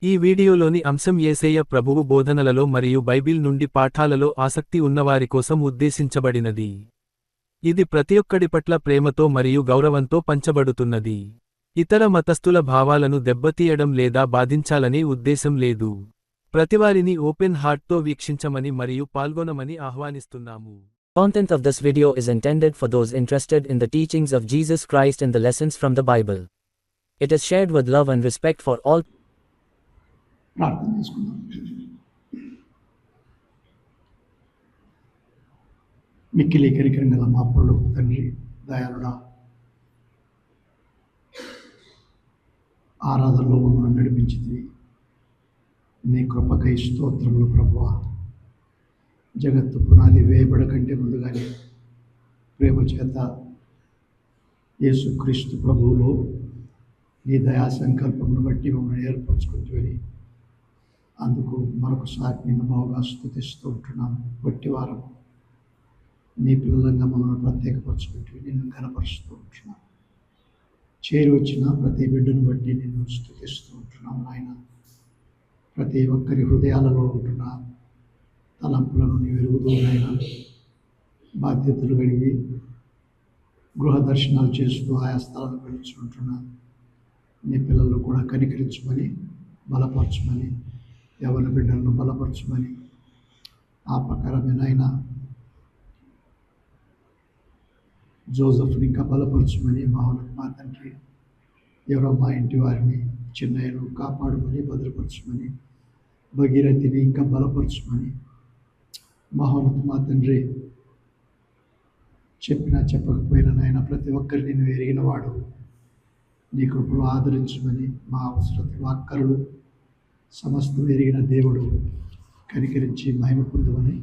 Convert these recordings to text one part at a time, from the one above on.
ఈ వీడియోలోని అంశం యేసయ్య ప్రభువు బోధనలలో మరియు బైబిల్ నుండి పాఠాలలో ఆసక్తి ఉన్నవారి కోసం ఉద్దేశించబడినది. ఇది ప్రతి ఒక్కడి పట్ల ప్రేమతో మరియు గౌరవంతో పంచబడుతున్నది. ఇతర మతస్థుల భావాలను దెబ్బతీయడం లేదా బాధించాలనే ఉద్దేశం లేదు. ప్రతివారిని ఓపెన్ హార్ట్తో వీక్షించమని మరియు పాల్గొనమని ఆహ్వానిస్తున్నాము. Content of this video is intended for those interested in the teachings of Jesus Christ and the lessons from the Bible. It is shared with love and respect for all. ప్రార్థన చేసుకుందాం. మిక్కిలి కనికరం గల మా పరలోక తండ్రి, దయాళుడా, ఆరాధనలో మమ్మల్ని నడిపించింది నీ కృపకై స్తోత్రములు ప్రభువా. జగత్తు పునాది వేయబడ కంటే ముందుగానే ప్రేమ చేత యేసుక్రీస్తు ప్రభువులో నీ దయా సంకల్పమును బట్టి మమ్మల్ని ఏర్పరచుకుంటుని అందుకు మరొకసారి నిన్ను బాగా స్తుతిస్తూ ఉంటున్నాము. బట్టి వారం నీ పిల్లలంగా మమ్మల్ని ప్రత్యేకపరచుకుంటూ నిన్ను కనపరుస్తూ ఉంటున్నాము. చేరి వచ్చిన ప్రతి బిడ్డను బట్టి నిన్ను స్తుతిస్తూ ఉంటున్నాము నాయన. ప్రతి ఒక్కరి హృదయాలలో ఉంటున్న తలంపులను నీ వెలుగుతూ నాయన. బాధ్యతలు గడిగి గృహ దర్శనాలు చేస్తూ ఆయా స్థలాలను వెళుచుంటున్నా నీ పిల్లలను కూడా కనికరించమని, బలపరచమని, ఎవరి బిడ్డలను బలపరచమని, ఆ ప్రకారమైన ఆయన జోసెఫ్ని ఇంకా బలపరచమని, మా తండ్రి ఎవరో మా ఇంటి వారిని చిన్నయ్యను కాపాడమని, భద్రపరచమని, భగీరథిని ఇంకా బలపరచమని, మహోన్నత మా తండ్రి చెప్పినా చెప్పకపోయినా నాయన ప్రతి ఒక్కరిని నేను ఎరిగిన వాడు నీ కృపలో ఆదరించమని, మా అవసరతలు అక్కరులు సమస్తం ఎరిగిన దేవుడు కనికరించి మహిమ పొందమని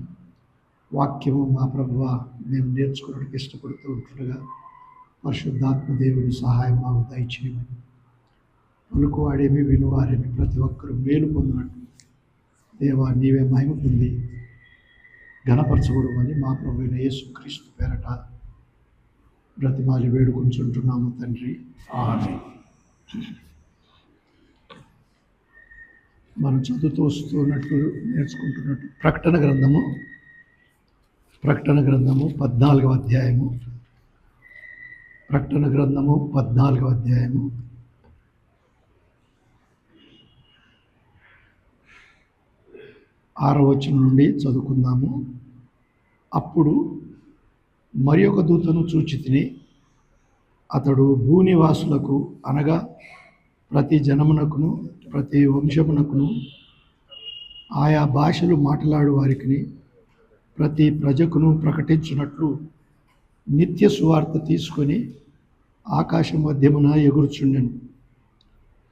వాక్యము మా ప్రభువా మేము నేర్చుకోవడానికి ఇష్టపడుతూ ఉంటుండగా పరిశుద్ధాత్మ దేవుని సహాయం మాకు దయచేయమని, పలుకువాడేమి వినువారేమి ప్రతి ఒక్కరూ మేలు పొందినట్టు దేవా నీవే మహిమ పొంది ఘనపరచబడమని మా ప్రభువైన యేసుక్రీస్తు పేరట బ్రతిమాలి వేడుకుంటుంటున్నాము తండ్రి, ఆమేన్. మనం చదువుతూ వస్తున్నట్లు నేర్చుకుంటున్నట్టు ప్రకటన గ్రంథము 14వ అధ్యాయము. ప్రకటన గ్రంథము 14వ అధ్యాయము 6వ వచనం నుండి చదువుకుందాము. అప్పుడు మరి ఒక దూతను చూచితిని. అతడు భూనివాసులకు అనగా ప్రతి జనమునకును ప్రతి వంశమునకును ఆయా భాషలు మాట్లాడు వారికి ప్రతి ప్రజకును ప్రకటించున్నట్లు నిత్య సువార్త తీసుకొని ఆకాశం మధ్యమున ఎగురుచుండెను.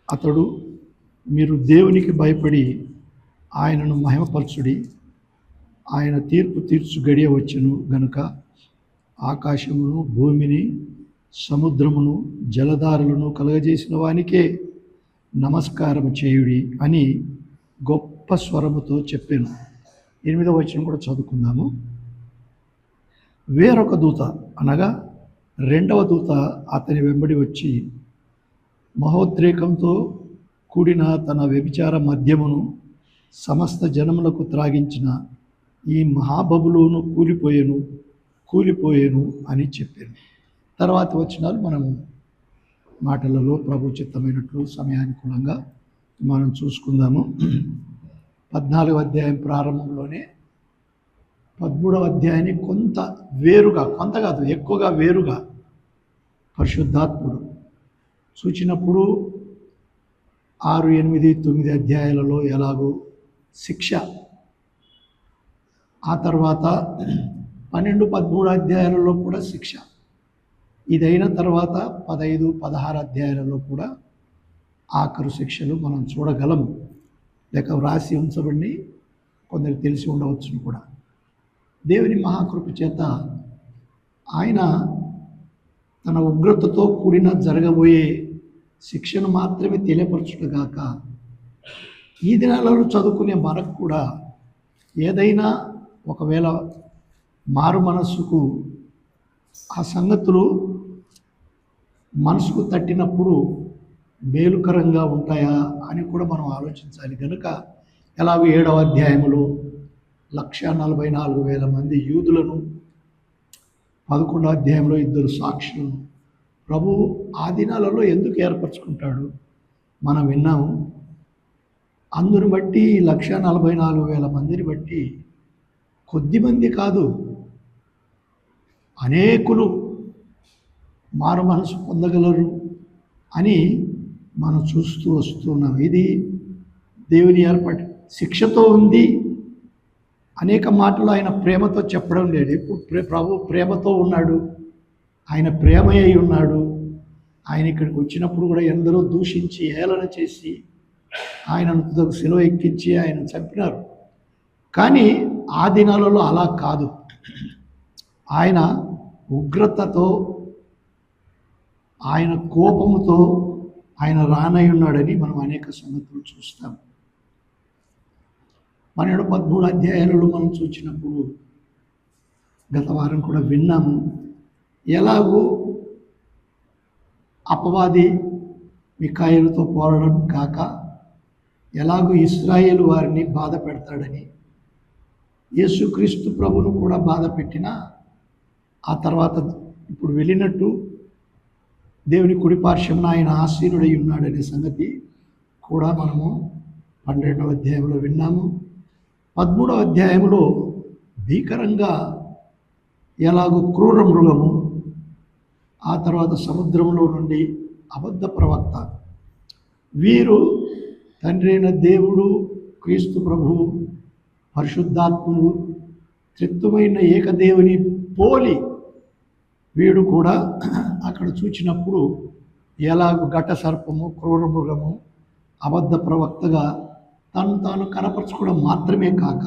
అతడు మీరు దేవునికి భయపడి ఆయనను మహిమపరచుడి, ఆయన తీర్పు తీర్చు గడియ వచ్చెను గనుక ఆకాశమును భూమిని సముద్రమును జలధారలను కలగజేసిన వానికే నమస్కారం చేయుడి అని గొప్ప స్వరముతో చెప్పాను. 8వ వచనం కూడా చదువుకుందాము. వేరొక దూత అనగా 2వ దూత అతని వెంబడి వచ్చి మహోద్రేకంతో కూడిన తన వ్యభిచార మద్యమును సమస్త జనములకు త్రాగించిన ఈ మహాబబులోను కూలిపోయేను అని చెప్పాను. తర్వాత వచనాలు మనము మాటలలో ప్రభు చిత్తమైనట్లు సమయానుకూలంగా మనం చూసుకుందాము. 14వ అధ్యాయం ప్రారంభంలోనే 13వ అధ్యాయాన్ని కొంత కాదు ఎక్కువగా వేరుగా పరిశుద్ధాత్ముడు సూచినప్పుడు 6, 8, 9 అధ్యాయాలలో ఎలాగో శిక్ష, ఆ తర్వాత 12, 13 అధ్యాయాలలో కూడా శిక్ష, ఇదైన తర్వాత 15, 16 అధ్యాయాలలో కూడా ఆఖరు శిక్షలు మనం చూడగలము. లేక వ్రాసి ఉంచబడి కొందరికి తెలిసి ఉండవచ్చును కూడా. దేవుని మహాకృప చేత ఆయన తన ఉగ్రతతో కూడిన జరగబోయే శిక్షను మాత్రమే తెలియపరచుటగాక ఈ దినాలలో చదువుకునే మనకు కూడా ఏదైనా ఒకవేళ మారు మనస్సుకు ఆ సంగతులు మనసుకు తట్టినప్పుడు మేలుకరంగా ఉంటాయా అని కూడా మనం ఆలోచించాలి. కనుక ఎలాగో 7వ అధ్యాయంలో 1,44,000 మంది యూదులను, 11వ అధ్యాయంలో 2 సాక్షులను ప్రభువు ఆ దినాలలో ఎందుకు ఏర్పరచుకుంటాడు మనం విన్నాము. అందుని బట్టి 1,44,000 మందిని బట్టి కొద్దిమంది కాదు, అనేకులు మారు మనసు పొందగలరు అని మనం చూస్తూ వస్తున్నాం. ఇది దేవుని ఏర్పాటు. శిక్షతో ఉంది అనేక మాటలు ఆయన ప్రేమతో చెప్పడం లేదు. ఇప్పుడు ప్రభు ప్రేమతో ఉన్నాడు, ఆయన ప్రేమ అయి ఉన్నాడు. ఆయన ఇక్కడికి వచ్చినప్పుడు కూడా ఎందరో దూషించి హేళన చేసి ఆయనను సిలువ ఎక్కించి ఆయన చంపినారు. కానీ ఆ దినాలలో అలా కాదు. ఆయన ఉగ్రతతో, ఆయన కోపముతో ఆయన రానై ఉన్నాడని మనం అనేక సంగతులు చూస్తాం. 12-13 అధ్యాయాలలో మనం చూసినప్పుడు గత వారం కూడా విన్నాము. ఎలాగూ అపవాది మిఖాయేలుతో పోరాడడం కాక ఎలాగూ ఇశ్రాయేలు వారిని బాధ పెడతాడని, యేసుక్రీస్తు ప్రభును కూడా బాధ పెట్టిన ఆ తర్వాత ఇప్పుడు వెళ్ళినట్టు దేవుని కుడిపార్శ్వమున ఆయన ఆసీనుడై ఉన్నాడనే సంగతి కూడా మనము 12వ అధ్యాయంలో విన్నాము. 13వ అధ్యాయంలో భీకరంగా ఎలాగో క్రూర మృగము, ఆ తర్వాత సముద్రంలో నుండి అబద్ధ ప్రవక్త, వీరు తండ్రి అయిన దేవుడు, క్రీస్తు ప్రభువు, పరిశుద్ధాత్ముడు, త్రిత్వమైన ఏకదేవుని పోలి వీడు కూడా అక్కడ చూచినప్పుడు ఎలాగో ఘట సర్పము, క్రూర మృగము, అబద్ధ ప్రవక్తగా తను తాను కనపరచుకోవడం మాత్రమే కాక,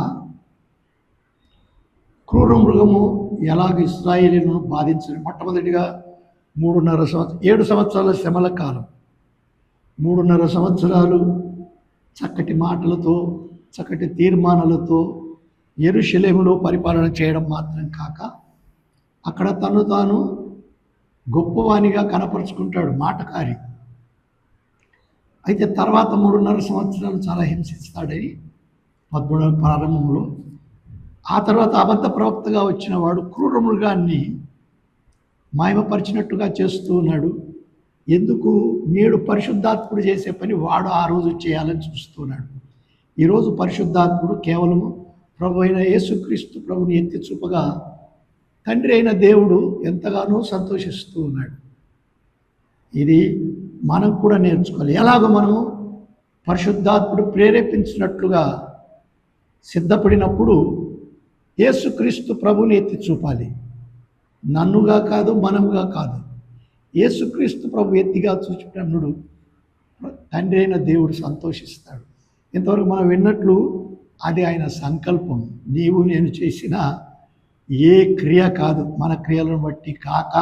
క్రూర మృగము ఎలాగ ఇశ్రాయేలును బాధించడం. మొట్టమొదటిగా 7 సంవత్సరాల శ్రమల కాలం, 3.5 సంవత్సరాలు చక్కటి మాటలతో, చక్కటి తీర్మానాలతో యెరూషలేములో పరిపాలన చేయడం మాత్రం కాక, అక్కడ తను తాను గొప్పవానిగా కనపరుచుకుంటాడు, మాటకారి. అయితే తర్వాత 3.5 సంవత్సరాలు చాలా హింసిస్తాడని 13వ ప్రారంభంలో. ఆ తర్వాత అబద్ధ ప్రవక్తగా వచ్చిన వాడు క్రూర మృగాన్ని మాయమపరిచినట్టుగా చేస్తూ ఉన్నాడు. ఎందుకు? నేడు పరిశుద్ధాత్ముడు చేసే పని వాడు ఆ రోజు చేయాలని చూస్తున్నాడు. ఈరోజు పరిశుద్ధాత్ముడు కేవలము ప్రభు అయిన యేసుక్రీస్తు ప్రభుని ఎత్తి చూపగా తండ్రి అయిన దేవుడు ఎంతగానో సంతోషిస్తూ ఉన్నాడు. ఇది మనం కూడా నేర్చుకోవాలి. ఎలాగో మనము పరిశుద్ధాత్ముడు ప్రేరేపించినట్లుగా సిద్ధపడినప్పుడు యేసుక్రీస్తు ప్రభుని ఎత్తి చూపాలి. నన్నుగా కాదు, మనముగా కాదు. యేసుక్రీస్తు ప్రభు ఎత్తిగా చూచినప్పుడు తండ్రి అయిన దేవుడు సంతోషిస్తాడు. ఇంతవరకు మనం విన్నట్లు అది ఆయన సంకల్పం. నీవు నేను చేసిన ఏ క్రియ కాదు, మన క్రియలను బట్టి కాక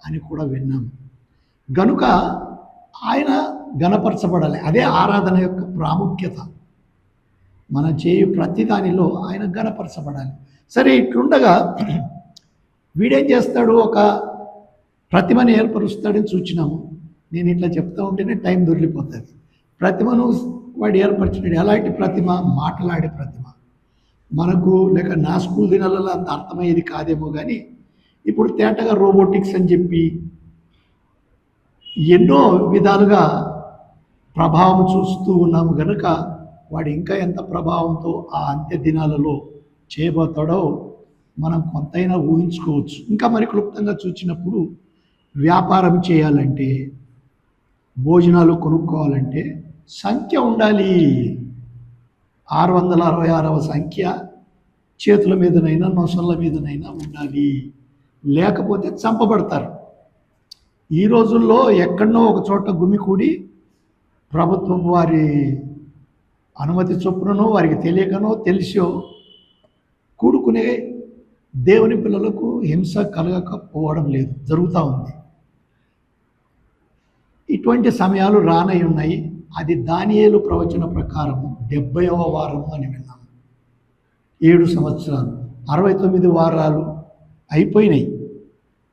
అని కూడా విన్నాము. గనుక ఆయన గణపరచబడాలి. అదే ఆరాధన యొక్క ప్రాముఖ్యత. మన చేయు ప్రతి దానిలో ఆయన గణపరచబడాలి. సరే, ఇట్లుండగా వీడేం చేస్తాడు? ఒక ప్రతిమని ఏర్పరుస్తాడని చూచినాము. నేను ఇట్లా చెప్తూ ఉంటేనే టైం దొరికిపోతుంది. ప్రతిమను వాడు ఏర్పరిచినాడు. ఎలాంటి ప్రతిమ? మాటలాడే ప్రతిమ. మనకు లేక నా స్కూల్ దినాలలో అంత అర్థమయ్యేది కాదేమో కానీ ఇప్పుడు తేటగా రోబోటిక్స్ అని చెప్పి ఎన్నో విధాలుగా ప్రభావం చూస్తూ ఉన్నాము. కనుక వాడు ఇంకా ఎంత ప్రభావంతో ఆ అంత్య దినాలలో చేయబోతాడో మనం కొంతైనా ఊహించుకోవచ్చు. ఇంకా మరి క్లుప్తంగా చూసినప్పుడు వ్యాపారం చేయాలంటే, భోజనాలు కొనుక్కోవాలంటే సంఖ్య ఉండాలి. 666వ సంఖ్య చేతుల మీదనైనా నొసళ్ళ మీదనైనా ఉండాలి, లేకపోతే చంపబడతారు. ఈ రోజుల్లో ఎక్కడనో ఒక చోట గుమికూడి ప్రభుత్వం వారి అనుమతి చొప్పుననో వారికి తెలియకనో తెలిసో కూడుకునే దేవుని పిల్లలకు హింస కలగకపోవడం లేదు, జరుగుతూ ఉంది. ఇటువంటి సమయాలు రానై ఉన్నాయి. అది దానియేలు ప్రవచన ప్రకారము 70వ వారము అని విన్నాము. 7 సంవత్సరాలు, 69 వారాలు అయిపోయినాయి.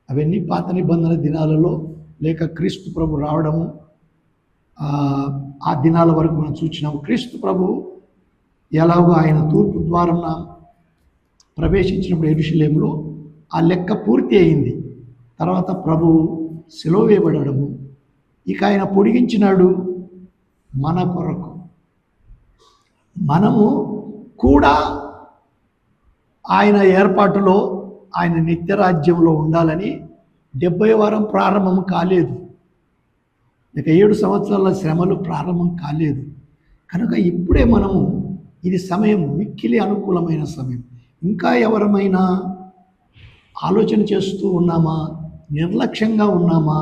అవన్నీ పాత నిబంధన దినాలలో లేక క్రీస్తు ప్రభు రావడము ఆ దినాల వరకు మనం చూసినాము. క్రీస్తు ప్రభు ఎలాగో ఆయన తూర్పు ద్వారం ప్రవేశించినప్పుడు యెరూషలేములో ఆ లెక్క పూర్తి అయింది. తర్వాత ప్రభు సిలువ వేయబడము, ఇక ఆయన పొడిగించినాడు మన కొరకు. మనము కూడా ఆయన ఏర్పాటులో, ఆయన నిత్యరాజ్యంలో ఉండాలని 70వ వారం ప్రారంభం కాలేదు, ఇక 7 సంవత్సరాల శ్రమలు ప్రారంభం కాలేదు. కనుక ఇప్పుడే మనము, ఇది సమయం, మిక్కిలి అనుకూలమైన సమయం. ఇంకా ఎవరమైనా ఆలోచన చేస్తూ ఉన్నామా, నిర్లక్ష్యంగా ఉన్నామా,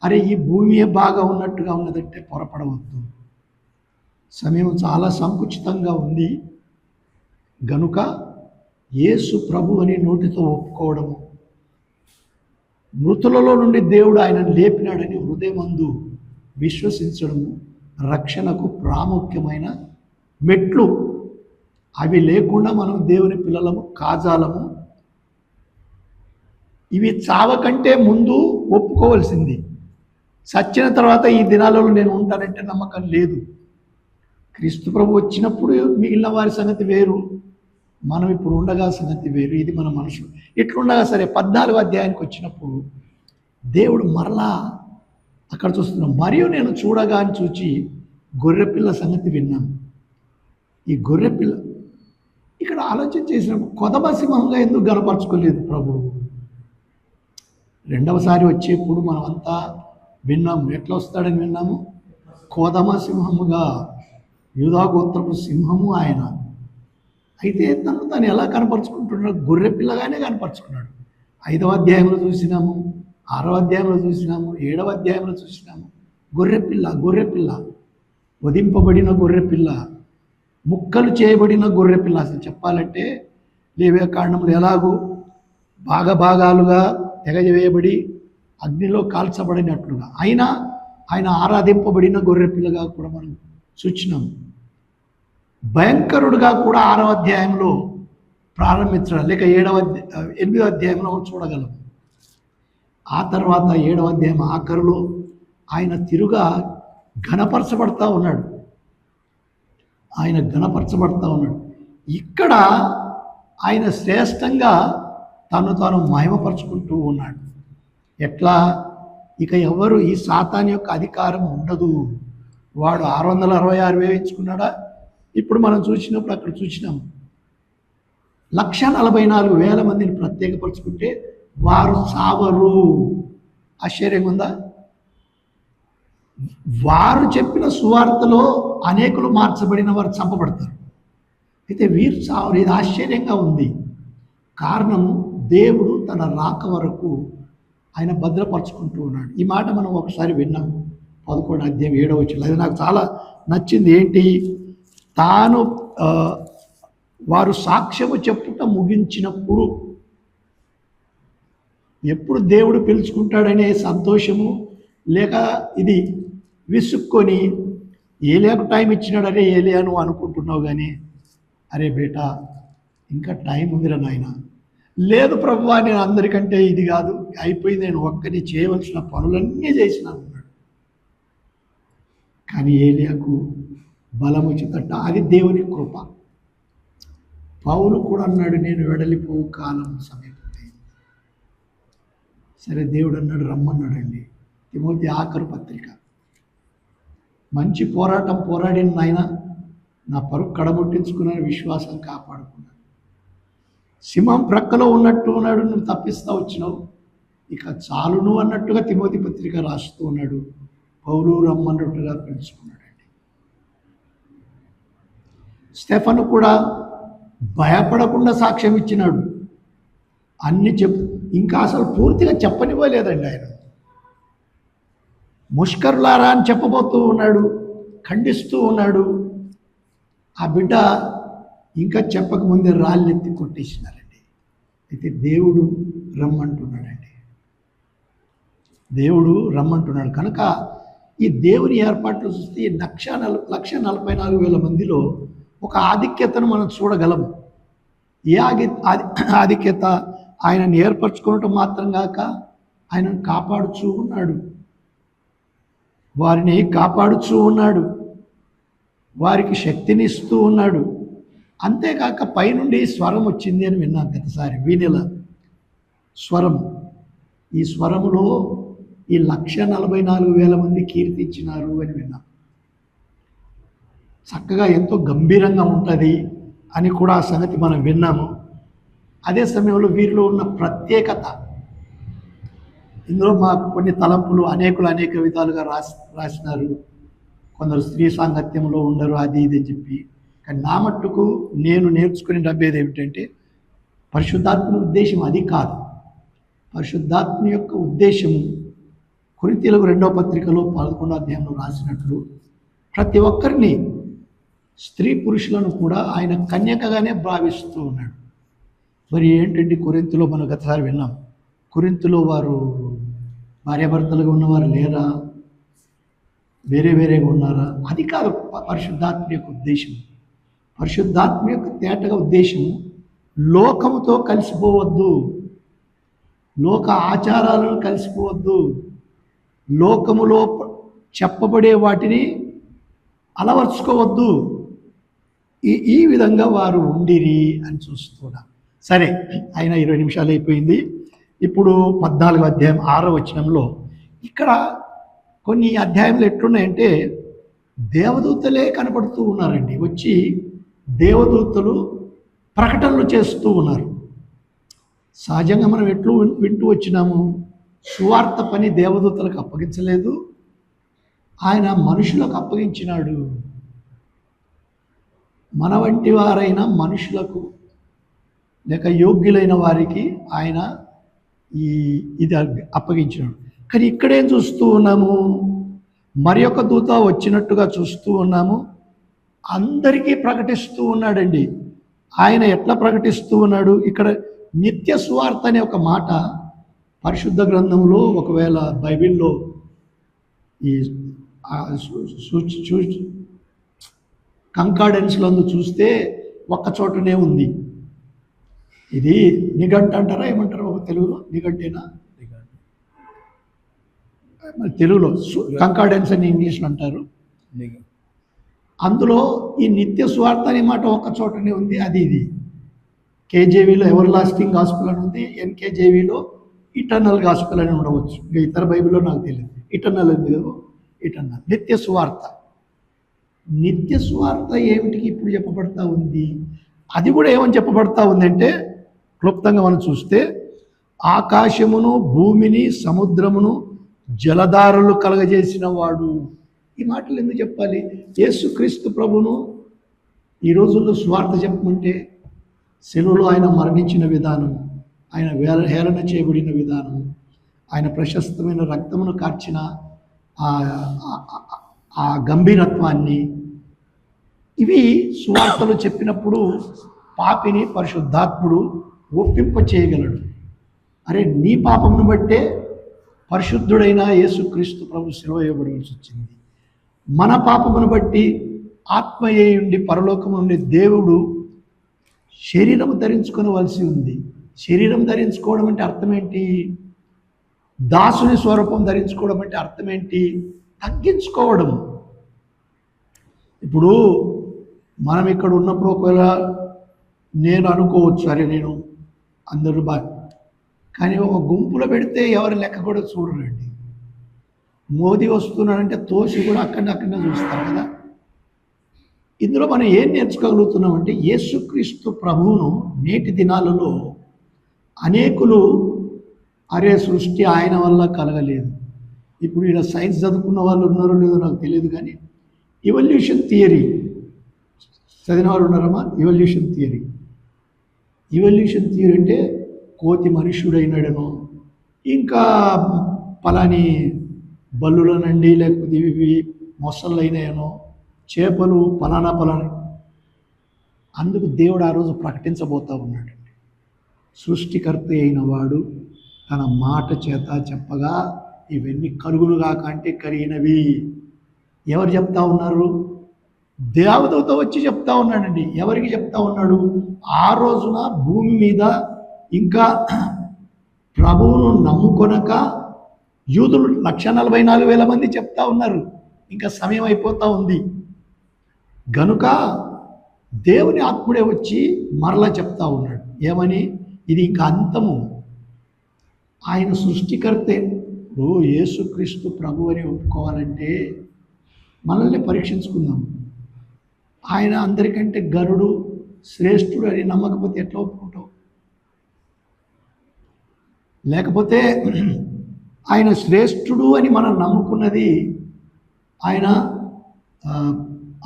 అరే ఈ భూమియే బాగా ఉన్నట్టుగా ఉన్నదంటే పొరపడవద్దు. సమయం చాలా సంకుచితంగా ఉంది. గనుక యేసు ప్రభు అని నోటితో ఒప్పుకోవడము, మృతులలో నుండి దేవుడు ఆయనను లేపినాడని హృదయమందు విశ్వసించడము రక్షణకు ప్రాముఖ్యమైన మెట్లు. అవి లేకుండా మనం దేవుని పిల్లలము కాజాలము. ఇవి చావకంటే ముందు ఒప్పుకోవాల్సింది. చచ్చిన తర్వాత ఈ దినాలలో నేను ఉంటానంటే నమ్మకం లేదు. క్రీస్తు ప్రభు వచ్చినప్పుడు మిగిలిన వారి సంగతి వేరు, మనం ఇప్పుడు ఉండగా సంగతి వేరు. ఇది మన మనసు ఇట్లుండగా సరే. 14వ అధ్యాయానికి వచ్చినప్పుడు దేవుడు మరలా అక్కడ చూస్తున్నాం. మరియు నేను చూడగా అని చూచి గొర్రెపిల్ల సంగతి విన్నాను. ఈ గొర్రెపిల్ల ఇక్కడ ఆలోచన చేసినప్పుడు కొదమ సింహంగా ఎందుకు గనపరచుకోలేదు ప్రభు? రెండవసారి వచ్చేప్పుడు మనం అంతా విన్నాము, ఎట్లా వస్తాడని విన్నాము, కోదమ సింహముగా, యూదా గోత్రపు సింహము ఆయన. అయితే తను ఎలా కనపరుచుకుంటున్నాడు? గొర్రె పిల్లగానే కనపరుచుకున్నాడు. 5వ అధ్యాయంలో చూసినాము, 6వ అధ్యాయంలో చూసినాము, 7వ అధ్యాయంలో చూసినాము. గొర్రెపిల్ల, వధింపబడిన గొర్రెపిల్ల, ముక్కలు చేయబడిన గొర్రెపిల్ల. అసలు చెప్పాలంటే లేవియ కాండములు ఎలాగో భాగాలుగా తెగవేయబడి అగ్నిలో కాల్చబడినట్లుగా అయినా ఆయన ఆరాధింపబడిన గొర్రెపిల్లగా కూడా మనం చూచినాము. భయంకరుడుగా కూడా 6వ అధ్యాయంలో ప్రారంభించడం, లేక 8వ అధ్యాయంలో చూడగలం. ఆ తర్వాత 7వ అధ్యాయం ఆఖరులో ఆయన తిరుగా ఘనపరచబడతా ఉన్నాడు. ఇక్కడ ఆయన శ్రేష్టంగా తాను మహిమపరుచుకుంటూ ఉన్నాడు. ఎట్లా? ఇక ఎవరు ఈ సాతాన్ యొక్క అధికారం ఉండదు. వాడు 666 వేయించుకున్నాడా? ఇప్పుడు మనం చూసినప్పుడు అక్కడ చూసినాం 1,44,000 మందిని ప్రత్యేకపరుచుకుంటే వారు సావరు. ఆశ్చర్యంగా ఉందా? వారు చెప్పిన సువార్తలో అనేకులు మార్చబడిన వారు చంపబడతారు, అయితే వీరు సావరు. ఇది ఆశ్చర్యంగా ఉంది. కారణము దేవుడు తన రాక వరకు ఆయన భద్రపరుచుకుంటూ ఉన్నాడు. ఈ మాట మనం ఒకసారి విన్నాము 11వ అధ్యాయం 7వ వచనం. అది నాకు చాలా నచ్చింది. ఏంటి? తాను వారు సాక్ష్యము చెప్పుట ముగించినప్పుడు, ఎప్పుడు దేవుడు పిలుచుకుంటాడనే సంతోషము, లేక ఇది విసుక్కొని ఏలియాకు టైం ఇచ్చినాడు, అరే ఏలియా నువ్వు అనుకుంటున్నావు, కానీ అరే బేటా ఇంకా టైం ఉందిరా నాయన. లేదు ప్రభువా, నేను అందరికంటే ఇది కాదు, అయిపోయింది, నేను ఒక్కని చేయవలసిన పనులన్నీ చేసినాను అన్నాడు. కానీ ఏలియాకు బలము చిత్తట, అది దేవుని కృప. పౌలు కూడా అన్నాడు, నేను వెడలిపో కాలం సమీపమైంది. సరే, దేవుడు అన్నాడు రమ్మన్నాడండి. తిమోతి ఆఖరు పత్రిక, మంచి పోరాటం పోరాడిన నాయన, నా పరుగు కడగొట్టించుకున్నాను, విశ్వాసం కాపాడుకున్నాను. సింహం ప్రక్కలో ఉన్నట్టు ఉన్నాడు, నువ్వు తప్పిస్తా వచ్చినావు, ఇక చాలును అన్నట్టుగా తిమోతి పత్రిక రాస్తూ ఉన్నాడు. పౌలు రమ్మన్నట్టుగా పిలుచుకున్నాడండి. స్టెఫను కూడా భయపడకుండా సాక్ష్యం ఇచ్చినాడు. అన్ని ఇంకా అసలు పూర్తిగా చెప్పనివ్వలేదండి ఆయన. ముష్కరులారా అని చెప్పబోతూ ఉన్నాడు, ఖండిస్తూ ఉన్నాడు. ఆ బిడ్డ ఇంకా చెప్పకముందే రాళ్ళెత్తి కొట్టేసినారండి. అయితే దేవుడు రమ్మంటున్నాడండి, దేవుడు రమ్మంటున్నాడు. కనుక ఈ దేవుని ఏర్పాట్లు చూస్తే 1,44,000 మందిలో ఒక ఆధిక్యతను మనం చూడగలము. ఏ ఆధిక్యత? ఆయనను ఏర్పరచుకోవటం మాత్రం కాక ఆయనను కాపాడుచూ ఉన్నాడు. వారిని కాపాడుచూ ఉన్నాడు, వారికి శక్తినిస్తూ ఉన్నాడు. అంతేకాక పైనుండి స్వరం వచ్చింది అని విన్నాం గతసారి, వీణెల స్వరం. ఈ స్వరములో ఈ 1,44,000 మంది కీర్తించినారు అని విన్నాం. చక్కగా ఎంతో గంభీరంగా ఉంటుంది అని కూడా ఆ సంగతి మనం విన్నాము. అదే సమయంలో వీరిలో ఉన్న ప్రత్యేకత, ఇందులో మాకు కొన్ని తలంపులు అనేకులు అనేక విధాలుగా రాసినారు. కొందరు స్త్రీ సాంగత్యంలో ఉండరు, అది ఇది అని చెప్పి. కానీ నా మట్టుకు నేను నేర్చుకుని డబ్బేది ఏమిటంటే, పరిశుద్ధాత్మ ఉద్దేశం అది కాదు. పరిశుద్ధాత్మ యొక్క ఉద్దేశము కొరింథీయులకు 2వ పత్రికలో 11వ అధ్యాయంలో రాసినట్లు ప్రతి ఒక్కరిని, స్త్రీ పురుషులను కూడా ఆయన కన్యకగానే భావిస్తూ ఉన్నాడు. మరి ఏంటంటే కొరింథీలో మనం గతసారి విన్నాం, కొరింథీలో వారు భార్యాభర్తలుగా ఉన్నవారు లేరా, వేరే వేరేగా ఉన్నారా? అది కాదు పరిశుద్ధాత్మ యొక్క ఉద్దేశం. పరిశుద్ధాత్మ యొక్క తేటగా ఉద్దేశము లోకముతో కలిసిపోవద్దు, లోక ఆచారాలను కలిసిపోవద్దు, లోకములో చెప్పబడే వాటిని అలవర్చుకోవద్దు. ఈ విధంగా వారు ఉండిరి అని చూస్తున్నా. సరే, అయినా 20 నిమిషాలు అయిపోయింది. ఇప్పుడు 14వ అధ్యాయం 6వ వచనంలో ఇక్కడ కొన్ని అధ్యాయంలో ఎట్లున్నాయంటే దేవదూతలే కనపడుతూ ఉన్నారండి. వచ్చి దేవదూతలు ప్రకటనలు చేస్తూ ఉన్నారు. సహజంగా మనం ఎట్లు వింటూ వచ్చినాము, సువార్త పని దేవదూతలకు అప్పగించలేదు, ఆయన మనుషులకు అప్పగించినాడు. మన వంటి వారైన మనుషులకు లేక యోగ్యులైన వారికి ఆయన ఇది అప్పగించినాడు. కానీ ఇక్కడేం చూస్తూ ఉన్నాము, మరి ఒక దూత వచ్చినట్టుగా చూస్తూ ఉన్నాము. అందరికీ ప్రకటిస్తూ ఉన్నాడండి. ఆయన ఎట్లా ప్రకటిస్తూ ఉన్నాడు? ఇక్కడ నిత్య సువార్త అనే ఒక మాట పరిశుద్ధ గ్రంథంలో, ఒకవేళ బైబిల్లో ఈ కంకార్డెన్స్లో చూస్తే ఒక్క చోటనే ఉంది. ఇది నిఘంటు అంటారా, ఏమంటారు ఒక తెలుగులో? నిఘంటేనా? తెలుగులో కంకార్డెన్స్ అని ఇంగ్లీష్లో అంటారు. అందులో ఈ నిత్య సువార్త అనే మాట ఒక్క చోటనే ఉంది. అది ఇది కేజేవీలో ఎవర్ లాస్టింగ్ గాస్పెల్ అని ఉంది, ఎన్కేజేవీలో ఇటర్నల్ గాస్పెల్ అని ఉండవచ్చు. ఇంకా ఇతర బైబిల్లో నాకు తెలియదు. ఇటర్నల్ ఎందుకు? ఇటర్నల్ నిత్య సువార్త. నిత్య సువార్త ఏమిటికి ఇప్పుడు చెప్పబడతా ఉంది? అది కూడా ఏమని చెప్పబడతా ఉందంటే, క్లుప్తంగా మనం చూస్తే, ఆకాశమును భూమిని సముద్రమును జలధారలు కలగజేసిన వాడు. ఈ మాటలు ఎందుకు చెప్పాలి? యేసుక్రీస్తు ప్రభును ఈ రోజుల్లో సువార్త చెప్పమంటే సెలువులో ఆయన మరణించిన విధానం, ఆయన హేళన చేయబడిన విధానం, ఆయన ప్రశస్తమైన రక్తమును కార్చిన ఆ గంభీరత్వాన్ని, ఇవి సువార్తలు చెప్పినప్పుడు పాపిని పరిశుద్ధాత్ముడు ఒప్పింప చేయగలడు. అరే, నీ పాపమును బట్టే పరిశుద్ధుడైన యేసుక్రీస్తు ప్రభు సిలువ వేయబడవలసి వచ్చింది. మన పాపమును బట్టి ఆత్మయేయుండి పరలోకము నుండి దేవుడు శరీరం ధరించుకోవలసి ఉంది. శరీరం ధరించుకోవడం అంటే అర్థం ఏంటి? దాసుని స్వరూపం ధరించుకోవడం అంటే అర్థం ఏంటి? తగ్గించుకోవడం. ఇప్పుడు మనం ఇక్కడ ఉన్నప్పుడు ఒకవేళ నేను అనుకోవచ్చు, సరే నేను అందరూ కానీ ఒక గుంపులో పెడితే ఎవరి లెక్క కూడా చూడరండి. మోదీ వస్తున్నాడంటే తోసి కూడా అక్కడనే చూస్తారు కదా. ఇందులో మనం ఏం నేర్చుకోగలుగుతున్నామంటే, యేసుక్రీస్తు ప్రభువును నేటి దినాలలో అనేకులు అరే సృష్టి ఆయన వల్ల కలగలేదు. ఇప్పుడు ఇలా సైన్స్ చదువుకున్న వాళ్ళు ఉన్నారో లేదో నాకు తెలియదు, కానీ ఇవల్యూషన్ థియరీ చదివిన వాళ్ళు ఉన్నారమ్మా? ఇవల్యూషన్ థియరీ అంటే కోతి మనుష్యుడైనాడనో, ఇంకా పలాని బల్లులనండి, లేకపోతే ఇవి మొసళ్ళు అయినాయనో, చేపలు పలానా. అందుకు దేవుడు ఆ రోజు ప్రకటించబోతా ఉన్నాడండి. సృష్టికర్త అయిన వాడు తన మాట చేత చెప్పగా ఇవన్నీ కలుగులుగా కంటే కరిగినవి. ఎవరు చెప్తా ఉన్నారు? దేవదూత వచ్చి చెప్తా ఉన్నాడండి. ఎవరికి చెప్తా ఉన్నాడు? ఆ రోజున భూమి మీద ఇంకా ప్రభువును నమ్ముకొనక యూదులు 144,000 మంది చెప్తా ఉన్నారు, ఇంకా సమయం అయిపోతూ ఉంది. గనుక దేవుని ఆత్ముడే వచ్చి మరలా చెప్తా ఉన్నాడు ఏమని, ఇది ఇంకా అంతము. ఆయన సృష్టికర్తే. ఓ యేసుక్రీస్తు ప్రభు అని ఒప్పుకోవాలంటే మనల్ని పరీక్షించుకుందాం. ఆయన అందరికంటే గరుడు, శ్రేష్ఠుడు అని నమ్మకపోతే ఎట్లా ఒప్పుకుంటావు? లేకపోతే ఆయన శ్రేష్ఠుడు అని మనం నమ్ముకున్నది ఆయన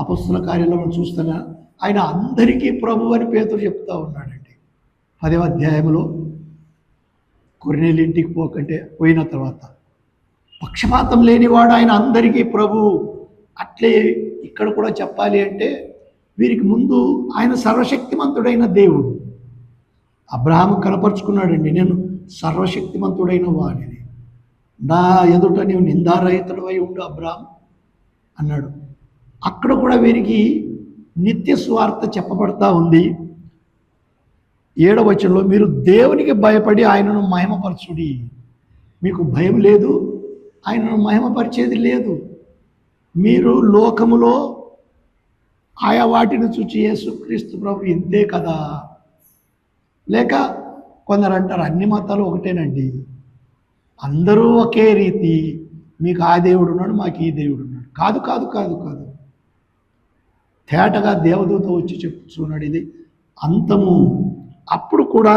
అపొస్తలుల కార్యాల్లో మనం చూస్తున్నా ఆయన అందరికీ ప్రభు అని పేతురు చెప్తా ఉన్నాడండి. 10వ అధ్యాయంలో కొర్నేలి ఇంటికి పోయిన తర్వాత పక్షపాతం లేనివాడు ఆయన అందరికీ ప్రభు. అట్లే ఇక్కడ కూడా చెప్పాలి అంటే వీరికి ముందు ఆయన సర్వశక్తిమంతుడైన దేవుడు. అబ్రహాము కనపరుచుకున్నాడండి, నేను సర్వశక్తిమంతుడైన వాడిని, నా ఎదుట నీవు నిందారహితుడు అయి ఉండు అబ్రహాం అన్నాడు. అక్కడ కూడా వీరికి నిత్య స్వార్థ చెప్పబడతా ఉంది. 7వ వచనంలో మీరు దేవునికి భయపడి ఆయనను మహిమపరచుడి. మీకు భయం లేదు, ఆయనను మహిమపరిచేది లేదు. మీరు లోకములో ఆయా వాటిని చూచి యేసుక్రీస్తు ప్రభు ఇంతే కదా. లేక కొందరు అంటారు అన్ని మతాలు ఒకటేనండి, అందరూ ఒకే రీతి, మీకు ఆ దేవుడు ఉన్నాడు, మాకు ఈ దేవుడు ఉన్నాడు. కాదు కాదు కాదు కాదు, తేటగా దేవదూత వచ్చి చెప్పుచున్నాడు ఇది అంతము. అప్పుడు కూడా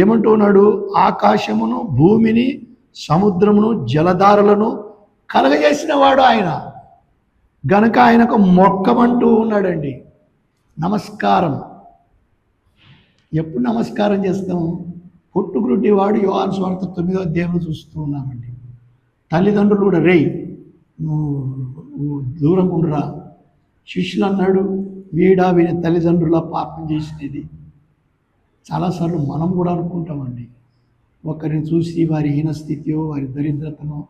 ఏమంటూ ఉన్నాడు, ఆకాశమును భూమిని సముద్రమును జలధారలను కలగజేసిన వాడు ఆయన. గనుక ఆయనకు మొక్కమంటూ ఉన్నాడండి. నమస్కారం ఎప్పుడు నమస్కారం చేస్తాము? పుట్టుగురుడ్డి వాడు యోహాను సువార్త 9వ అధ్యాయంలో చూస్తూ ఉన్నామండి. తల్లిదండ్రులు కూడా రేయ్ నువ్వు దూరం ఉండరా. శిష్యులు అన్నాడు, వీడా వీని తల్లిదండ్రుల పాపం చేసినది. చాలాసార్లు మనం కూడా అనుకుంటామండి, ఒకరిని చూసి వారి హీనస్థితియో, వారి దరిద్రతనో,